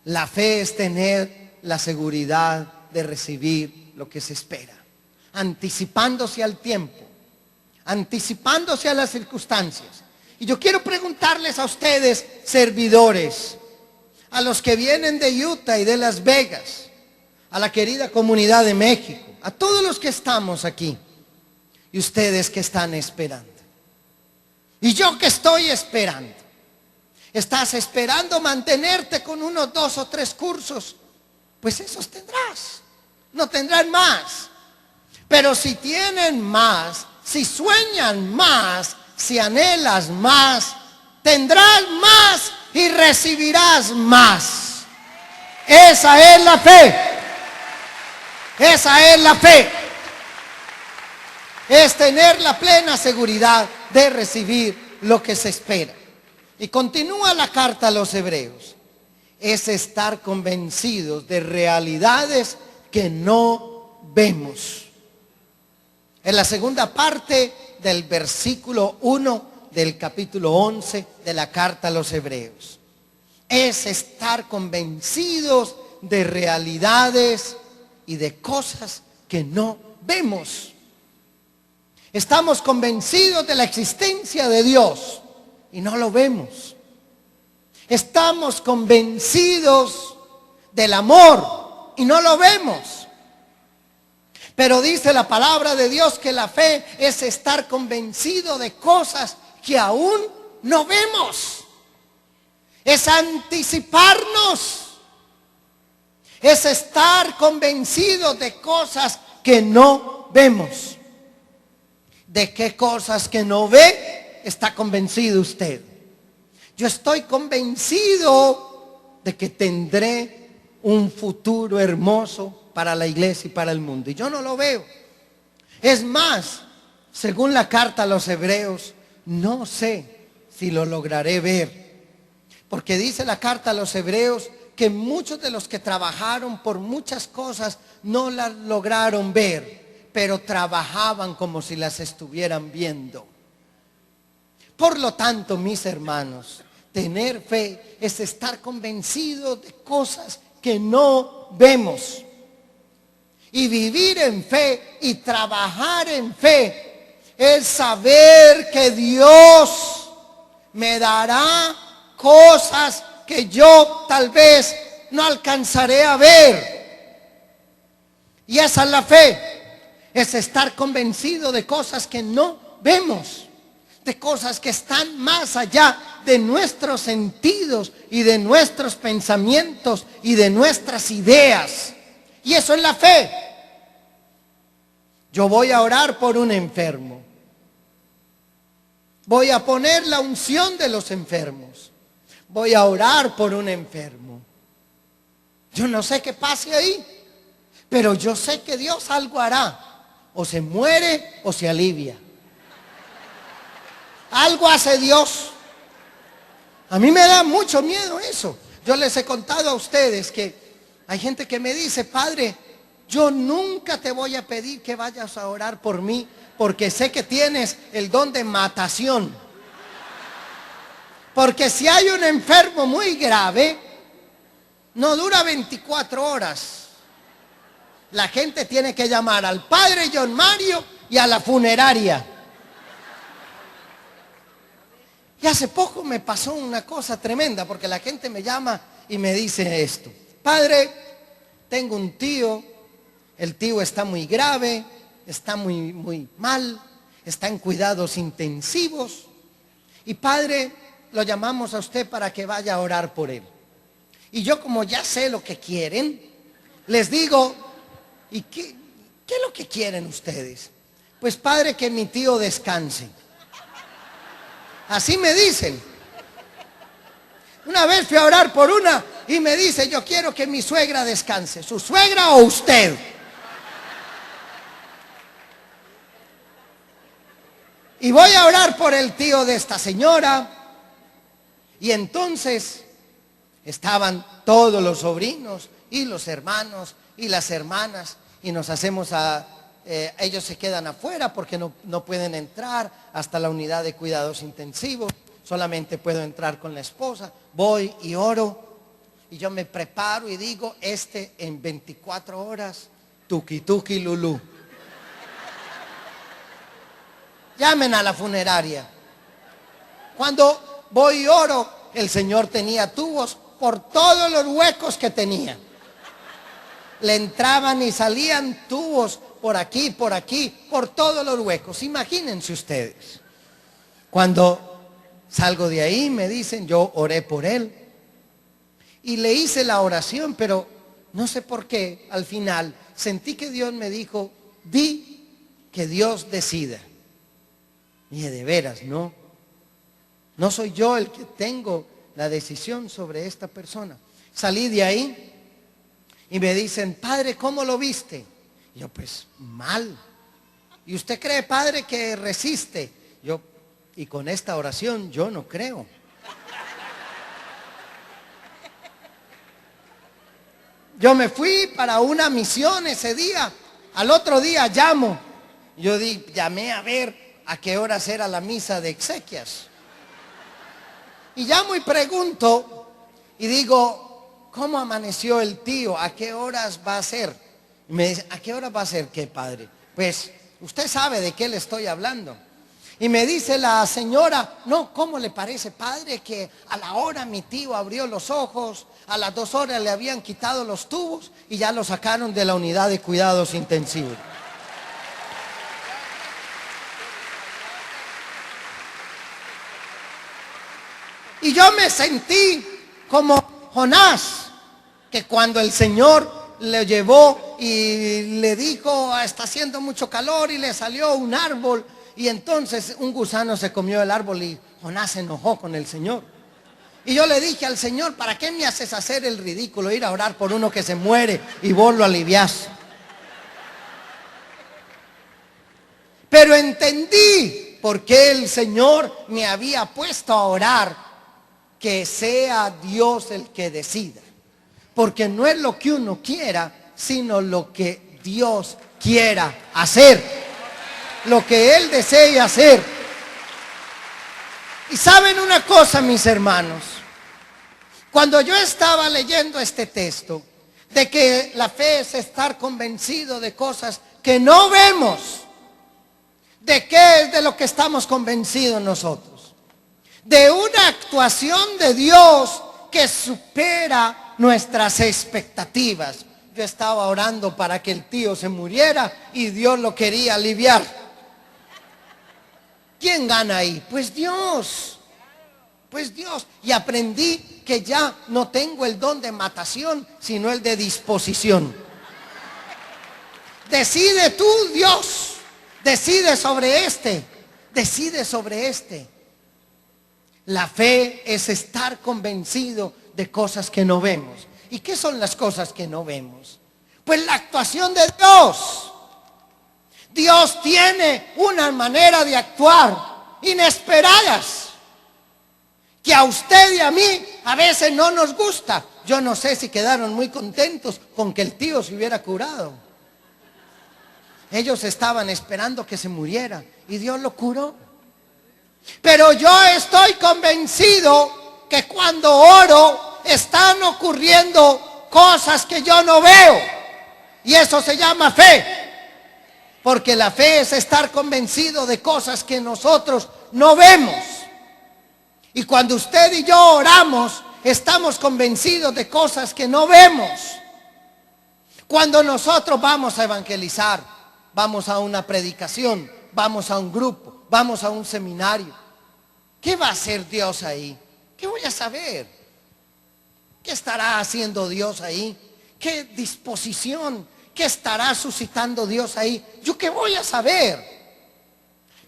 La fe es tener la seguridad de recibir lo que se espera, anticipándose al tiempo, anticipándose a las circunstancias. Y yo quiero preguntarles a ustedes, servidores, a los que vienen de Utah y de Las Vegas, a la querida comunidad de México, a todos los que estamos aquí y ustedes que están esperando. Y yo que estoy esperando. ¿Estás esperando mantenerte con unos 2 o 3 cursos? Pues esos tendrás. No tendrán más. Pero si tienen más, si sueñan más, si anhelas más, tendrás más y recibirás más. Esa es la fe. Esa es la fe. Es tener la plena seguridad de recibir lo que se espera. Y continúa la carta a los hebreos. Es estar convencidos de realidades que no vemos. En la segunda parte del versículo 1 del capítulo 11 de la carta a los hebreos. Es estar convencidos de realidades y de cosas que no vemos. Estamos convencidos de la existencia de Dios y no lo vemos. Estamos convencidos del amor y no lo vemos. Pero dice la palabra de Dios que la fe es estar convencido de cosas que aún no vemos. Es anticiparnos. Es estar convencido de cosas que no vemos. ¿De qué cosas que no ve está convencido usted? Yo estoy convencido de que tendré un futuro hermoso para la iglesia y para el mundo. Y yo no lo veo. Es más, según la carta a los hebreos, no sé si lo lograré ver. Porque dice la carta a los hebreos que muchos de los que trabajaron por muchas cosas no las lograron ver, pero trabajaban como si las estuvieran viendo. Por lo tanto, mis hermanos, tener fe es estar convencido de cosas que no vemos. Y vivir en fe y trabajar en fe es saber que Dios me dará cosas que yo tal vez no alcanzaré a ver. Y esa es la fe. Es estar convencido de cosas que no vemos, de cosas que están más allá de nuestros sentidos y de nuestros pensamientos y de nuestras ideas. Y eso es la fe. Yo voy a orar por un enfermo. Voy a poner la unción de los enfermos. Voy a orar por un enfermo. Yo no sé qué pase ahí, pero yo sé que Dios algo hará. O se muere o se alivia. Algo hace Dios. A mí me da mucho miedo eso. Yo les he contado a ustedes que hay gente que me dice: Padre, yo nunca te voy a pedir que vayas a orar por mí, porque sé que tienes el don de matación. Porque si hay un enfermo muy grave, no dura 24 horas. La gente tiene que llamar al padre John Mario y a la funeraria. Y hace poco me pasó una cosa tremenda, porque la gente me llama y me dice esto: Padre, tengo un tío, el tío está muy grave, está muy mal, está en cuidados intensivos. Y Padre, lo llamamos a usted para que vaya a orar por él. Y yo, como ya sé lo que quieren, les digo: ¿y qué es lo que quieren ustedes? Pues Padre, que mi tío descanse. Así me dicen. Una vez fui a orar por una y me dice: yo quiero que mi suegra descanse. ¿Su suegra o usted? Y voy a orar por el tío de esta señora. Y entonces estaban todos los sobrinos y los hermanos y las hermanas, y nos hacemos ellos se quedan afuera porque no pueden entrar hasta la unidad de cuidados intensivos. Solamente puedo entrar con la esposa. Voy y oro, y yo me preparo y digo: en 24 horas, tuki tuki lulú. Llamen a la funeraria. Cuando voy y oro, el Señor tenía tubos por todos los huecos que tenía. le entraban y salían tubos por aquí, por todos los huecos. Imagínense ustedes. Cuando salgo de ahí me dicen, yo oré por él y le hice la oración, pero no sé por qué al final sentí que Dios me dijo, di que Dios decida. Y dije, de veras, no soy yo el que tengo la decisión sobre esta persona. Salí de ahí y me dicen, padre, ¿cómo lo viste? Y yo, pues mal. ¿Y usted cree, padre, que resiste? Yo, y con esta oración yo no creo. Yo me fui para una misión ese día. Al otro día llamo. Llamé a ver a qué horas era la misa de exequias. Y llamo y pregunto y digo, ¿cómo amaneció el tío? ¿A qué horas va a ser? Y me dice, ¿a qué hora va a ser qué, padre? Pues usted sabe de qué le estoy hablando. Y me dice la señora, no, ¿cómo le parece, padre, que a la hora mi tío abrió los ojos, a las 2 horas le habían quitado los tubos y ya lo sacaron de la unidad de cuidados intensivos? Y yo me sentí como Jonás, que cuando el Señor le llevó y le dijo, está haciendo mucho calor, y le salió un árbol, y entonces un gusano se comió el árbol y Jonás se enojó con el Señor. Y yo le dije al Señor, ¿para qué me haces hacer el ridículo, ir a orar por uno que se muere y vos lo aliviás? Pero entendí por qué el Señor me había puesto a orar, que sea Dios el que decida. Porque no es lo que uno quiera, sino lo que Dios quiera hacer. Lo que Él desee hacer. Y saben una cosa, mis hermanos, cuando yo estaba leyendo este texto, de que la fe es estar convencido de cosas que no vemos, ¿de qué es de lo que estamos convencidos nosotros? De una actuación de Dios que supera nuestras expectativas. Yo estaba orando para que el tío se muriera y Dios lo quería aliviar. ¿Quién gana ahí? Pues Dios. Pues Dios. Y aprendí que ya no tengo el don de matación, sino el de disposición. Decide tú, Dios. Decide sobre este. Decide sobre este. La fe es estar convencido de cosas que no vemos. ¿Y qué son las cosas que no vemos? Pues la actuación de Dios. Dios tiene una manera de actuar inesperadas, que a usted y a mí a veces no nos gusta. Yo no sé si quedaron muy contentos con que el tío se hubiera curado. Ellos estaban esperando que se muriera y Dios lo curó. Pero yo estoy convencido que cuando oro están ocurriendo cosas que yo no veo. Y eso se llama fe. Porque la fe es estar convencido de cosas que nosotros no vemos. Y cuando usted y yo oramos, estamos convencidos de cosas que no vemos. Cuando nosotros vamos a evangelizar, vamos a una predicación, vamos a un grupo, vamos a un seminario, ¿qué va a hacer Dios ahí? ¿Qué voy a saber? ¿Qué estará haciendo Dios ahí? ¿Qué disposición? ¿Qué estará suscitando Dios ahí? ¿Yo qué voy a saber?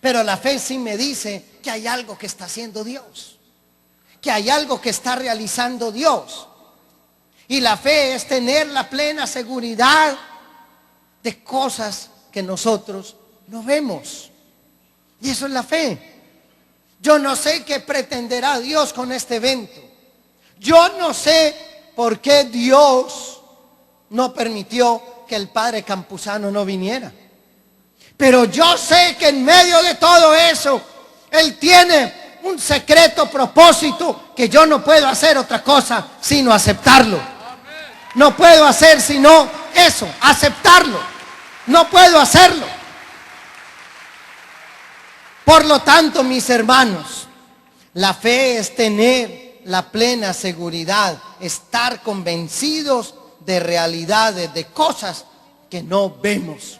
Pero la fe sí me dice que hay algo que está haciendo Dios, que hay algo que está realizando Dios. Y la fe es tener la plena seguridad de cosas que nosotros no vemos. Y eso es la fe. Yo no sé qué pretenderá Dios con este evento. Yo no sé por qué Dios no permitió que el padre Campuzano no viniera. Pero yo sé que en medio de todo eso, Él tiene un secreto propósito que yo no puedo hacer otra cosa sino aceptarlo. No puedo hacer sino eso, aceptarlo. No puedo hacerlo. Por lo tanto, mis hermanos, la fe es tener la plena seguridad, estar convencidos de realidades, de cosas que no vemos.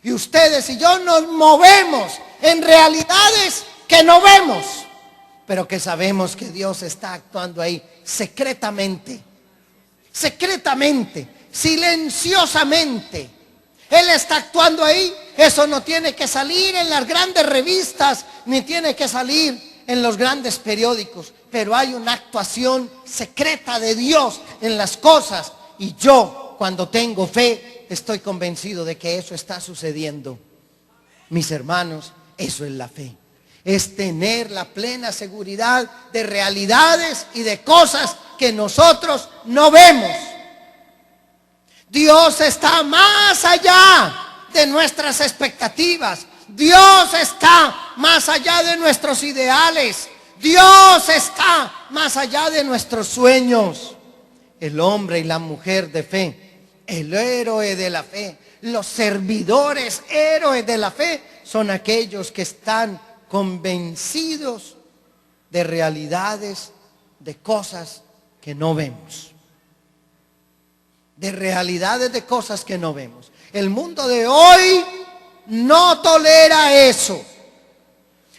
Y ustedes y yo nos movemos en realidades que no vemos, pero que sabemos que Dios está actuando ahí secretamente, silenciosamente. Él está actuando ahí. Eso no tiene que salir en las grandes revistas, ni tiene que salir en los grandes periódicos, pero hay una actuación secreta de Dios en las cosas. Y yo, cuando tengo fe, estoy convencido de que eso está sucediendo. Mis hermanos, eso es la fe. Es tener la plena seguridad de realidades y de cosas que nosotros no vemos. Dios está más allá de nuestras expectativas. Dios está más allá de nuestros ideales. Dios está más allá de nuestros sueños. El hombre y la mujer de fe, el héroe de la fe, los servidores héroes de la fe, son aquellos que están convencidos de realidades, de cosas que no vemos. De realidades, de cosas que no vemos. El mundo de hoy no tolera eso.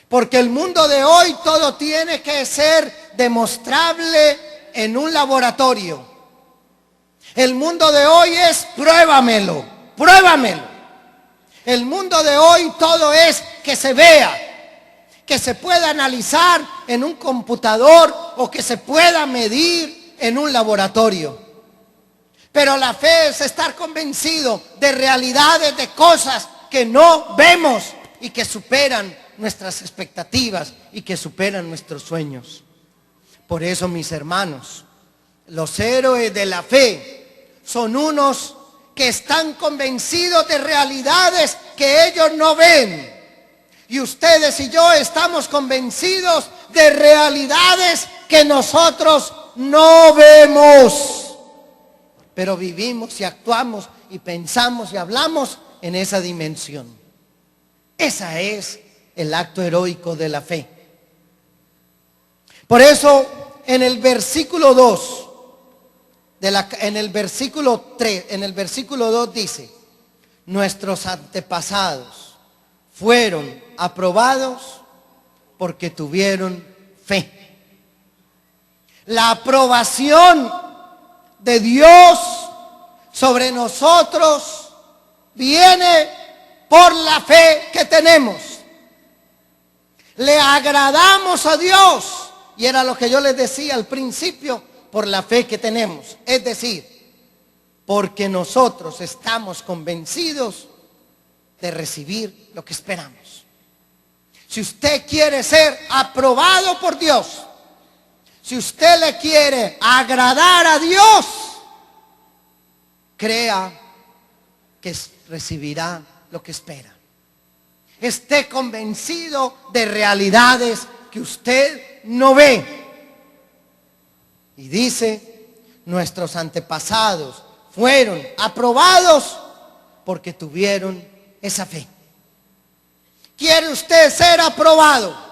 Porque el mundo de hoy todo tiene que ser demostrable en un laboratorio. El mundo de hoy es pruébamelo, pruébamelo. El mundo de hoy todo es que se vea, que se pueda analizar en un computador o que se pueda medir en un laboratorio. Pero la fe es estar convencido de realidades, de cosas que no vemos y que superan nuestras expectativas y que superan nuestros sueños. Por eso, mis hermanos, los héroes de la fe son unos que están convencidos de realidades que ellos no ven. Y ustedes y yo estamos convencidos de realidades que nosotros no vemos. Pero vivimos y actuamos y pensamos y hablamos en esa dimensión. Ese es el acto heroico de la fe. Por eso, en el versículo 2, en el versículo 2 dice: nuestros antepasados fueron aprobados porque tuvieron fe. La aprobación de Dios sobre nosotros viene por la fe que tenemos. Le agradamos a Dios, y era lo que yo les decía al principio, por la fe que tenemos. Es decir, porque nosotros estamos convencidos de recibir lo que esperamos. Si usted quiere ser aprobado por Dios, si usted le quiere agradar a Dios, crea que recibirá lo que espera. Esté convencido de realidades que usted no ve. Y dice, nuestros antepasados fueron aprobados porque tuvieron esa fe. ¿Quiere usted ser aprobado?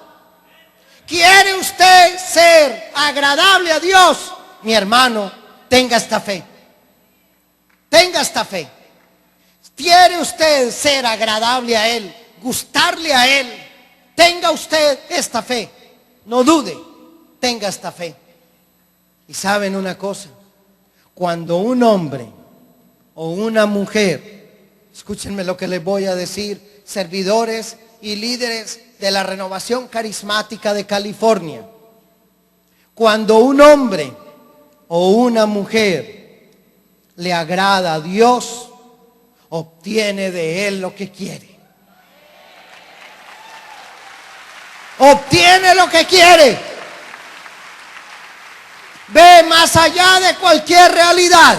¿Quiere usted ser agradable a Dios? Mi hermano, tenga esta fe. Tenga esta fe. ¿Quiere usted ser agradable a Él? Gustarle a Él. Tenga usted esta fe. No dude, tenga esta fe. Y saben una cosa, cuando un hombre o una mujer, escúchenme lo que les voy a decir, servidores y líderes de la Renovación Carismática de California, cuando un hombre o una mujer le agrada a Dios, obtiene de Él lo que quiere. Obtiene lo que quiere. Ve más allá de cualquier realidad,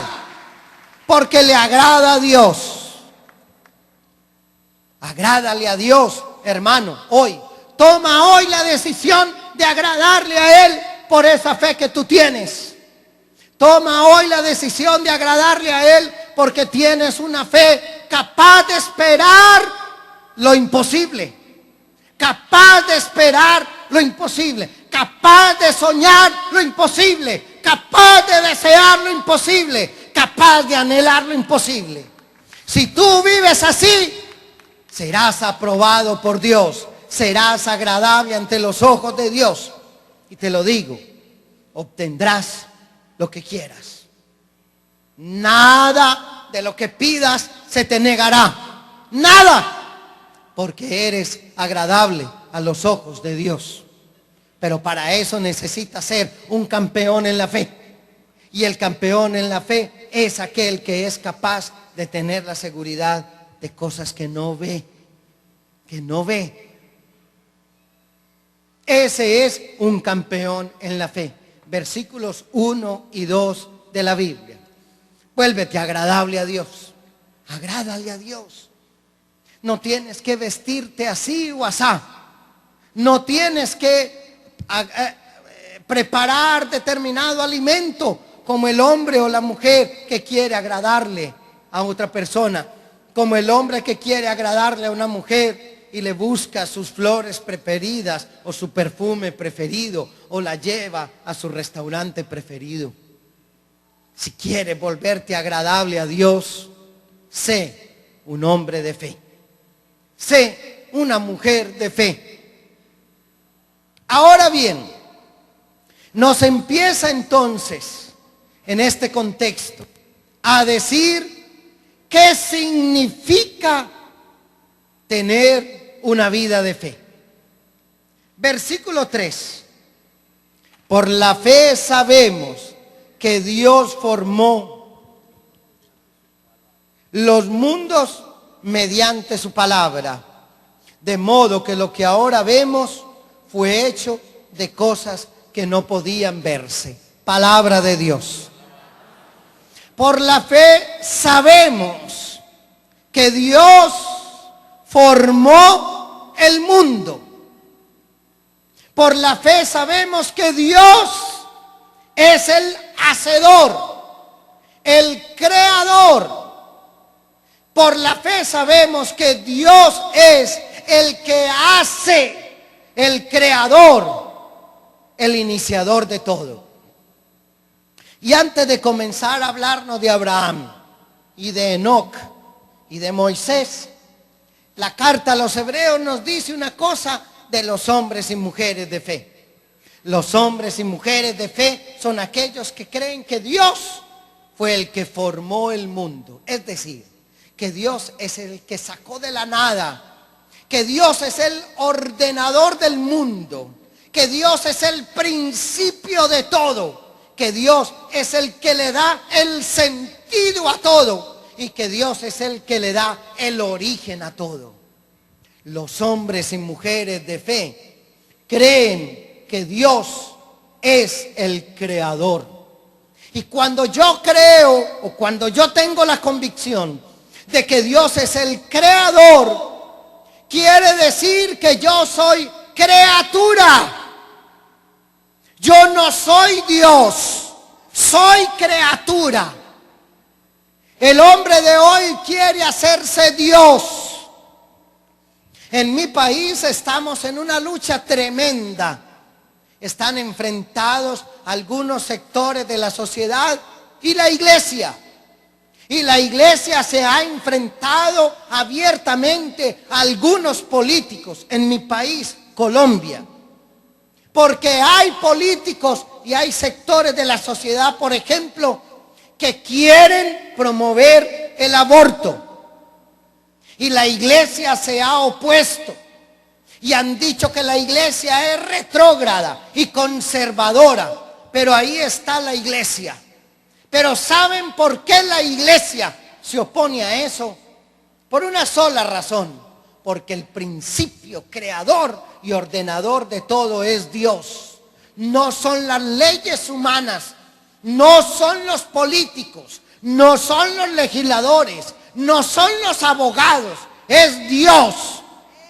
porque le agrada a Dios. Agrádale a Dios, hermano, hoy. Toma hoy la decisión de agradarle a Él por esa fe que tú tienes. Toma hoy la decisión de agradarle a Él porque tienes una fe capaz de esperar lo imposible. Capaz de esperar lo imposible. Capaz de soñar lo imposible. capaz de desear lo imposible, capaz de anhelar lo imposible. Si tú vives así, serás aprobado por Dios, serás agradable ante los ojos de Dios. Y te lo digo, obtendrás lo que quieras. Nada de lo que pidas se te negará. Nada. Porque eres agradable a los ojos de Dios. Pero para eso necesitas ser un campeón en la fe. Y el campeón en la fe es aquel que es capaz de tener la seguridad de cosas que no ve. Que no ve. Ese es un campeón en la fe. Versículos 1 y 2 de la Biblia. Vuélvete agradable a Dios. Agrádale a Dios. No tienes que vestirte así o asá. No tienes que preparar determinado alimento como el hombre o la mujer que quiere agradarle a otra persona. Como el hombre que quiere agradarle a una mujer y le busca sus flores preferidas o su perfume preferido o la lleva a su restaurante preferido. Si quieres volverte agradable a Dios, sé un hombre de fe. Sé una mujer de fe. Ahora bien, nos empieza entonces, en este contexto, a decir qué significa tener una vida de fe. Versículo 3. Por la fe sabemos que Dios formó los mundos mediante su palabra, de modo que lo que ahora vemos fue hecho de cosas que no podían verse. Palabra de Dios. Por la fe sabemos que Dios formó el mundo. Por la fe sabemos que Dios es el hacedor, el creador. Por la fe sabemos que Dios es el que hace, el creador, el iniciador de todo. Y antes de comenzar a hablarnos de Abraham y de Enoc y de Moisés, la carta a los hebreos nos dice una cosa de los hombres y mujeres de fe. Los hombres y mujeres de fe son aquellos que creen que Dios fue el que formó el mundo. Es decir, que Dios es el que sacó de la nada, que Dios es el ordenador del mundo, que Dios es el principio de todo, que Dios es el que le da el sentido a todo y que Dios es el que le da el origen a todo. Los hombres y mujeres de fe creen que Dios es el creador. Y cuando yo creo o cuando yo tengo la convicción de que Dios es el creador, quiere decir que yo soy criatura. Yo no soy Dios, soy criatura. El hombre de hoy quiere hacerse Dios. En mi país estamos en una lucha tremenda. Están enfrentados algunos sectores de la sociedad y la iglesia. Y la iglesia se ha enfrentado abiertamente a algunos políticos en mi país, Colombia. Porque hay políticos y hay sectores de la sociedad, por ejemplo, que quieren promover el aborto. Y la iglesia se ha opuesto. Y han dicho que la iglesia es retrógrada y conservadora. Pero ahí está la iglesia. Pero ¿saben por qué la iglesia se opone a eso? Por una sola razón. Porque el principio creador y ordenador de todo es Dios. No son las leyes humanas. No son los políticos. No son los legisladores. No son los abogados. Es Dios,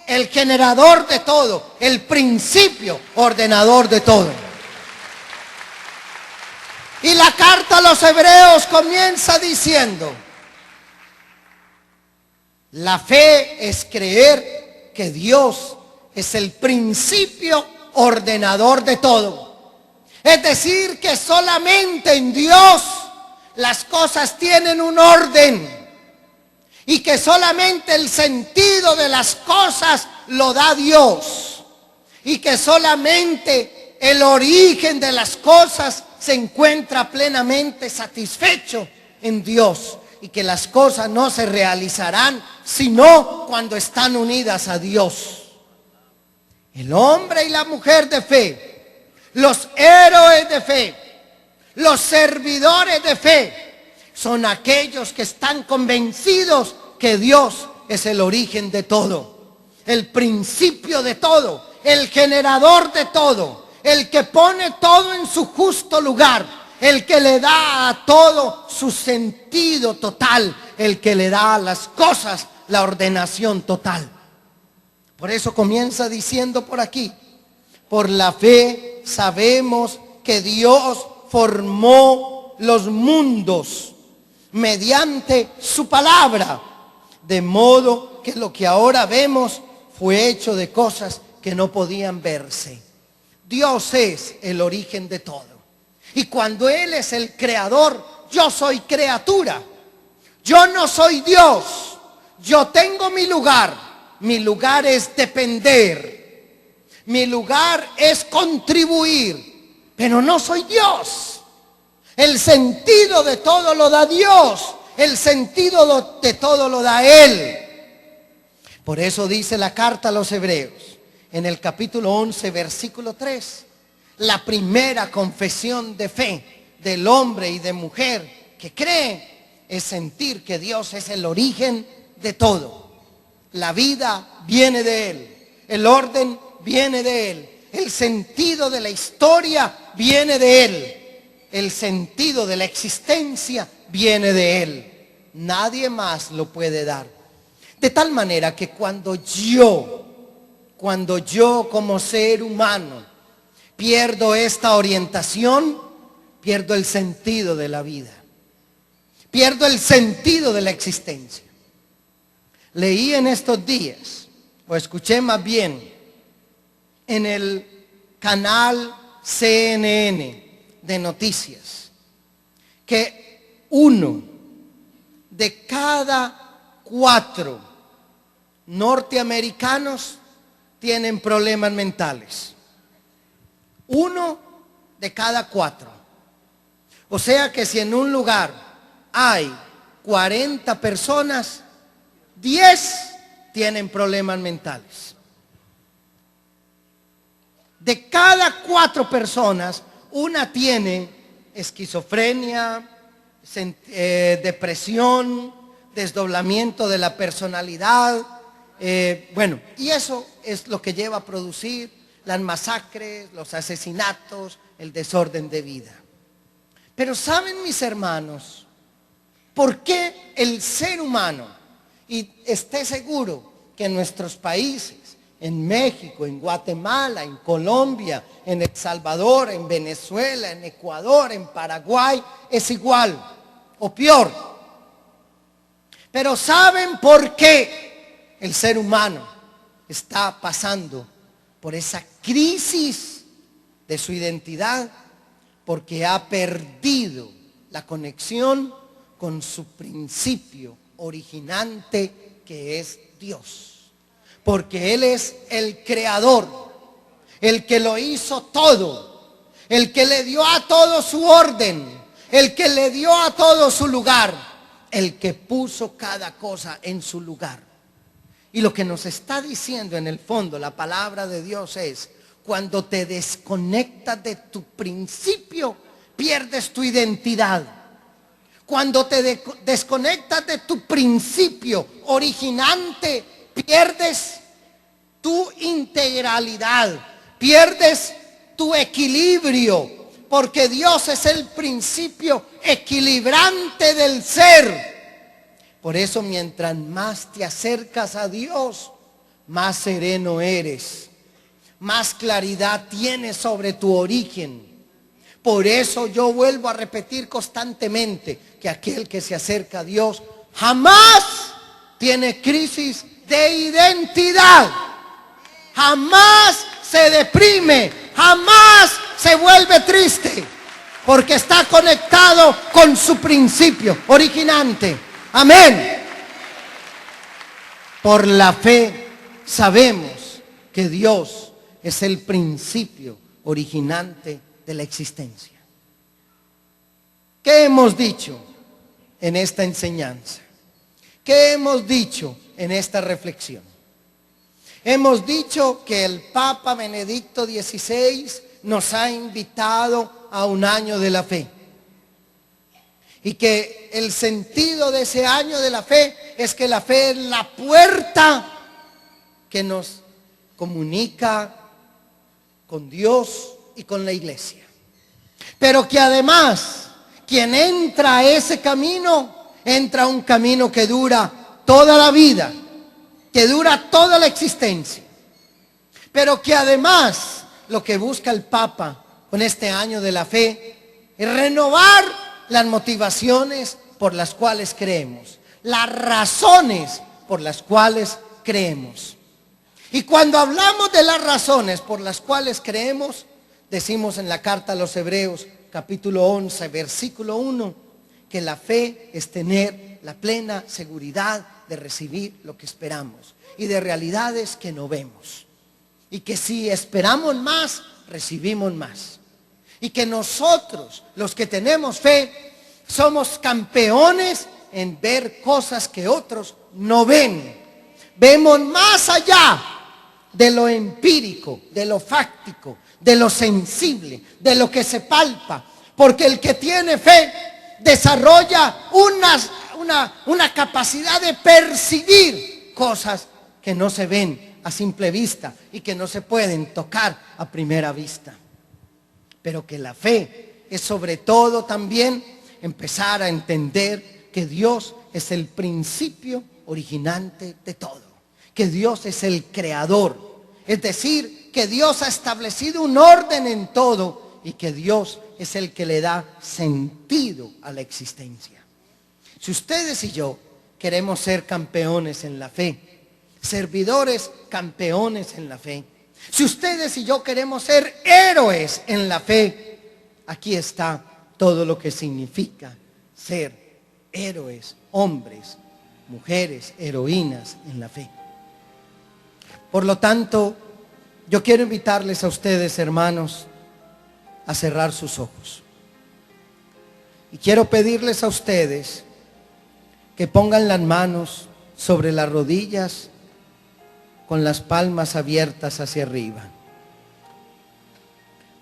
el generador de todo, el principio ordenador de todo. Y la carta a los hebreos comienza diciendo: la fe es creer que Dios es el principio ordenador de todo. Es decir, que solamente en Dios las cosas tienen un orden y que solamente el sentido de las cosas lo da Dios y que solamente el origen de las cosas se encuentra plenamente satisfecho en Dios y que las cosas no se realizarán sino cuando están unidas a Dios. El hombre y la mujer de fe, los héroes de fe, los servidores de fe, son aquellos que están convencidos que Dios es el origen de todo, el principio de todo, el generador de todo, el que pone todo en su justo lugar, el que le da a todo su sentido total, el que le da a las cosas la ordenación total. Por eso comienza diciendo por aquí: por la fe sabemos que Dios formó los mundos mediante su palabra, de modo que lo que ahora vemos fue hecho de cosas que no podían verse. Dios es el origen de todo. Y cuando Él es el creador, yo soy criatura. Yo no soy Dios. Yo tengo mi lugar. Mi lugar es depender. Mi lugar es contribuir. Pero no soy Dios. El sentido de todo lo da Dios. El sentido de todo lo da Él. Por eso dice la carta a los Hebreos, en el capítulo 11, versículo 3, la primera confesión de fe del hombre y de mujer que cree es sentir que Dios es el origen de todo. La vida viene de Él, el orden viene de Él, el sentido de la historia viene de Él, el sentido de la existencia viene de Él. Nadie más lo puede dar. De tal manera que cuando yo como ser humano pierdo esta orientación, pierdo el sentido de la vida, pierdo el sentido de la existencia. Leí en estos días, o escuché más bien, en el canal CNN de noticias, que 1 de cada 4 norteamericanos tienen problemas mentales. 1 de cada 4. O sea que si en un lugar hay 40 personas, 10 tienen problemas mentales. De cada 4 personas, una tiene esquizofrenia, depresión, desdoblamiento de la personalidad. Y eso es lo que lleva a producir las masacres, los asesinatos, el desorden de vida. Pero ¿saben, mis hermanos, por qué el ser humano, y esté seguro que en nuestros países, en México, en Guatemala, en Colombia, en El Salvador, en Venezuela, en Ecuador, en Paraguay, es igual o peor? Pero ¿saben por qué el ser humano está pasando por esa crisis de su identidad? Porque ha perdido la conexión con su principio originante, que es Dios. Porque Él es el creador, el que lo hizo todo, el que le dio a todo su orden, el que le dio a todo su lugar, el que puso cada cosa en su lugar. Y lo que nos está diciendo en el fondo la palabra de Dios es: cuando te desconectas de tu principio, pierdes tu identidad. Cuando te desconectas de tu principio originante, pierdes tu integralidad, pierdes tu equilibrio, porque Dios es el principio equilibrante del ser. Por eso, mientras más te acercas a Dios, más sereno eres, más claridad tienes sobre tu origen. Por eso yo vuelvo a repetir constantemente que aquel que se acerca a Dios jamás tiene crisis de identidad, jamás se deprime, jamás se vuelve triste, porque está conectado con su principio originante. Amén. Por la fe sabemos que Dios es el principio originante de la existencia. ¿Qué hemos dicho en esta enseñanza? ¿Qué hemos dicho en esta reflexión? Hemos dicho que el Papa Benedicto XVI nos ha invitado a un año de la fe. Y que el sentido de ese año de la fe es que la fe es la puerta que nos comunica con Dios y con la iglesia. Pero que además, quien entra a ese camino, entra a un camino que dura toda la vida, que dura toda la existencia. Pero que además, lo que busca el Papa con este año de la fe es renovar las motivaciones por las cuales creemos, las razones por las cuales creemos. Y cuando hablamos de las razones por las cuales creemos, decimos en la carta a los Hebreos, capítulo 11, versículo 1, que la fe es tener la plena seguridad de recibir lo que esperamos y de realidades que no vemos. Y que si esperamos más, recibimos más. Y que nosotros, los que tenemos fe, somos campeones en ver cosas que otros no ven. Vemos más allá de lo empírico, de lo fáctico, de lo sensible, de lo que se palpa. Porque el que tiene fe desarrolla una capacidad de percibir cosas que no se ven a simple vista y que no se pueden tocar a primera vista. Pero que la fe es sobre todo también empezar a entender que Dios es el principio originante de todo, que Dios es el creador, es decir, que Dios ha establecido un orden en todo y que Dios es el que le da sentido a la existencia. Si ustedes y yo queremos ser campeones en la fe, servidores campeones en la fe, si ustedes y yo queremos ser héroes en la fe, aquí está todo lo que significa ser héroes, hombres, mujeres, heroínas en la fe. Por lo tanto, yo quiero invitarles a ustedes, hermanos, a cerrar sus ojos. Y quiero pedirles a ustedes que pongan las manos sobre las rodillas con las palmas abiertas hacia arriba,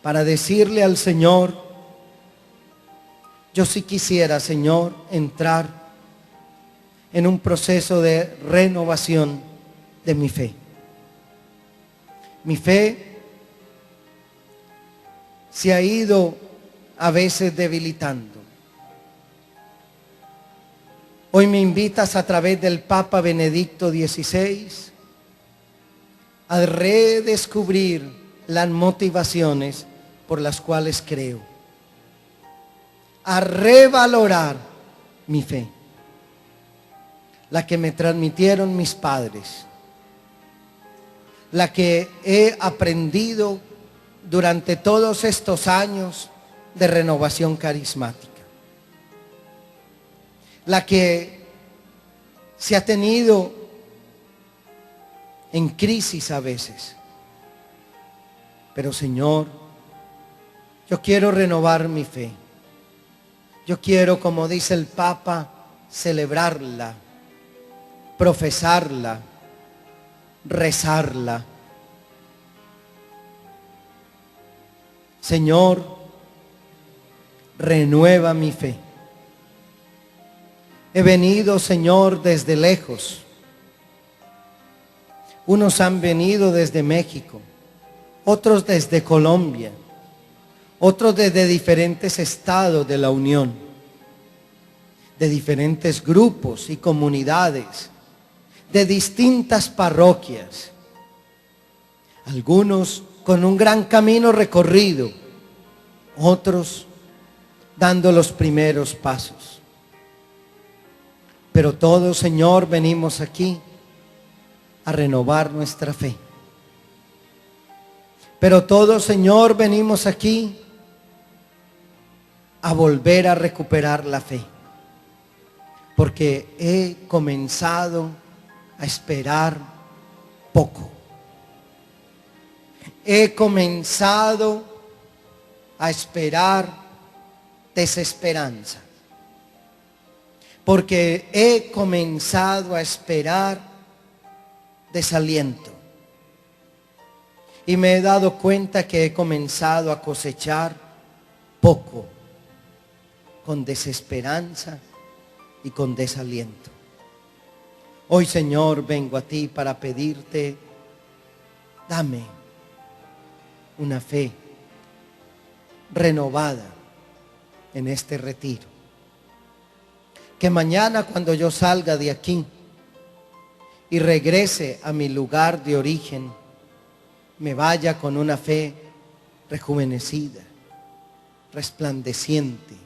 para decirle al Señor: yo sí quisiera, Señor, entrar en un proceso de renovación de mi fe. Mi fe se ha ido a veces debilitando. Hoy me invitas a través del Papa Benedicto XVI a redescubrir las motivaciones por las cuales creo, a revalorar mi fe, la que me transmitieron mis padres, la que he aprendido durante todos estos años de renovación carismática, la que se ha tenido en crisis a veces. Pero Señor, yo quiero renovar mi fe. Yo quiero, como dice el Papa, celebrarla, profesarla, rezarla. Señor, renueva mi fe. He venido, Señor, desde lejos. Unos han venido desde México, otros desde Colombia, otros desde diferentes estados de la Unión, de diferentes grupos y comunidades, de distintas parroquias. Algunos con un gran camino recorrido, otros dando los primeros pasos. Pero todos, Señor, venimos aquí a renovar nuestra fe. Pero todos, Señor, venimos aquí a volver a recuperar la fe. Porque he comenzado a esperar poco. He comenzado a esperar desesperanza. Porque he comenzado a esperar desaliento. Y me he dado cuenta que he comenzado a cosechar poco, con desesperanza y con desaliento. Hoy, Señor, vengo a ti para pedirte, dame una fe renovada en este retiro. Que mañana, cuando yo salga de aquí y regrese a mi lugar de origen, me vaya con una fe rejuvenecida, resplandeciente,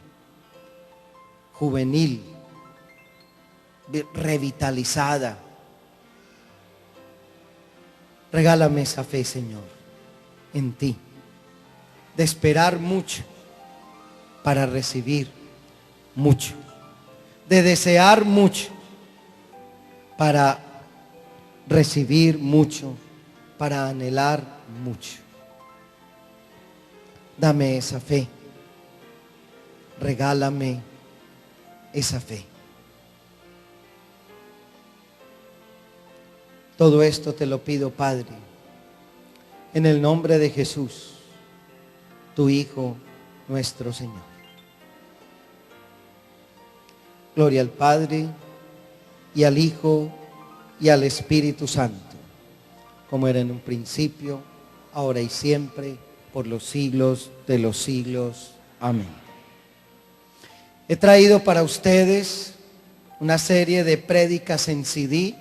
juvenil, revitalizada. Regálame esa fe, Señor, en ti, de esperar mucho para recibir mucho, de desear mucho para recibir mucho, para anhelar mucho. Dame esa fe, regálame esa fe. Todo esto te lo pido, Padre, en el nombre de Jesús, tu Hijo, nuestro Señor. Gloria al Padre, y al Hijo, y al Espíritu Santo, como era en un principio, ahora y siempre, por los siglos de los siglos. Amén. He traído para ustedes una serie de prédicas en CD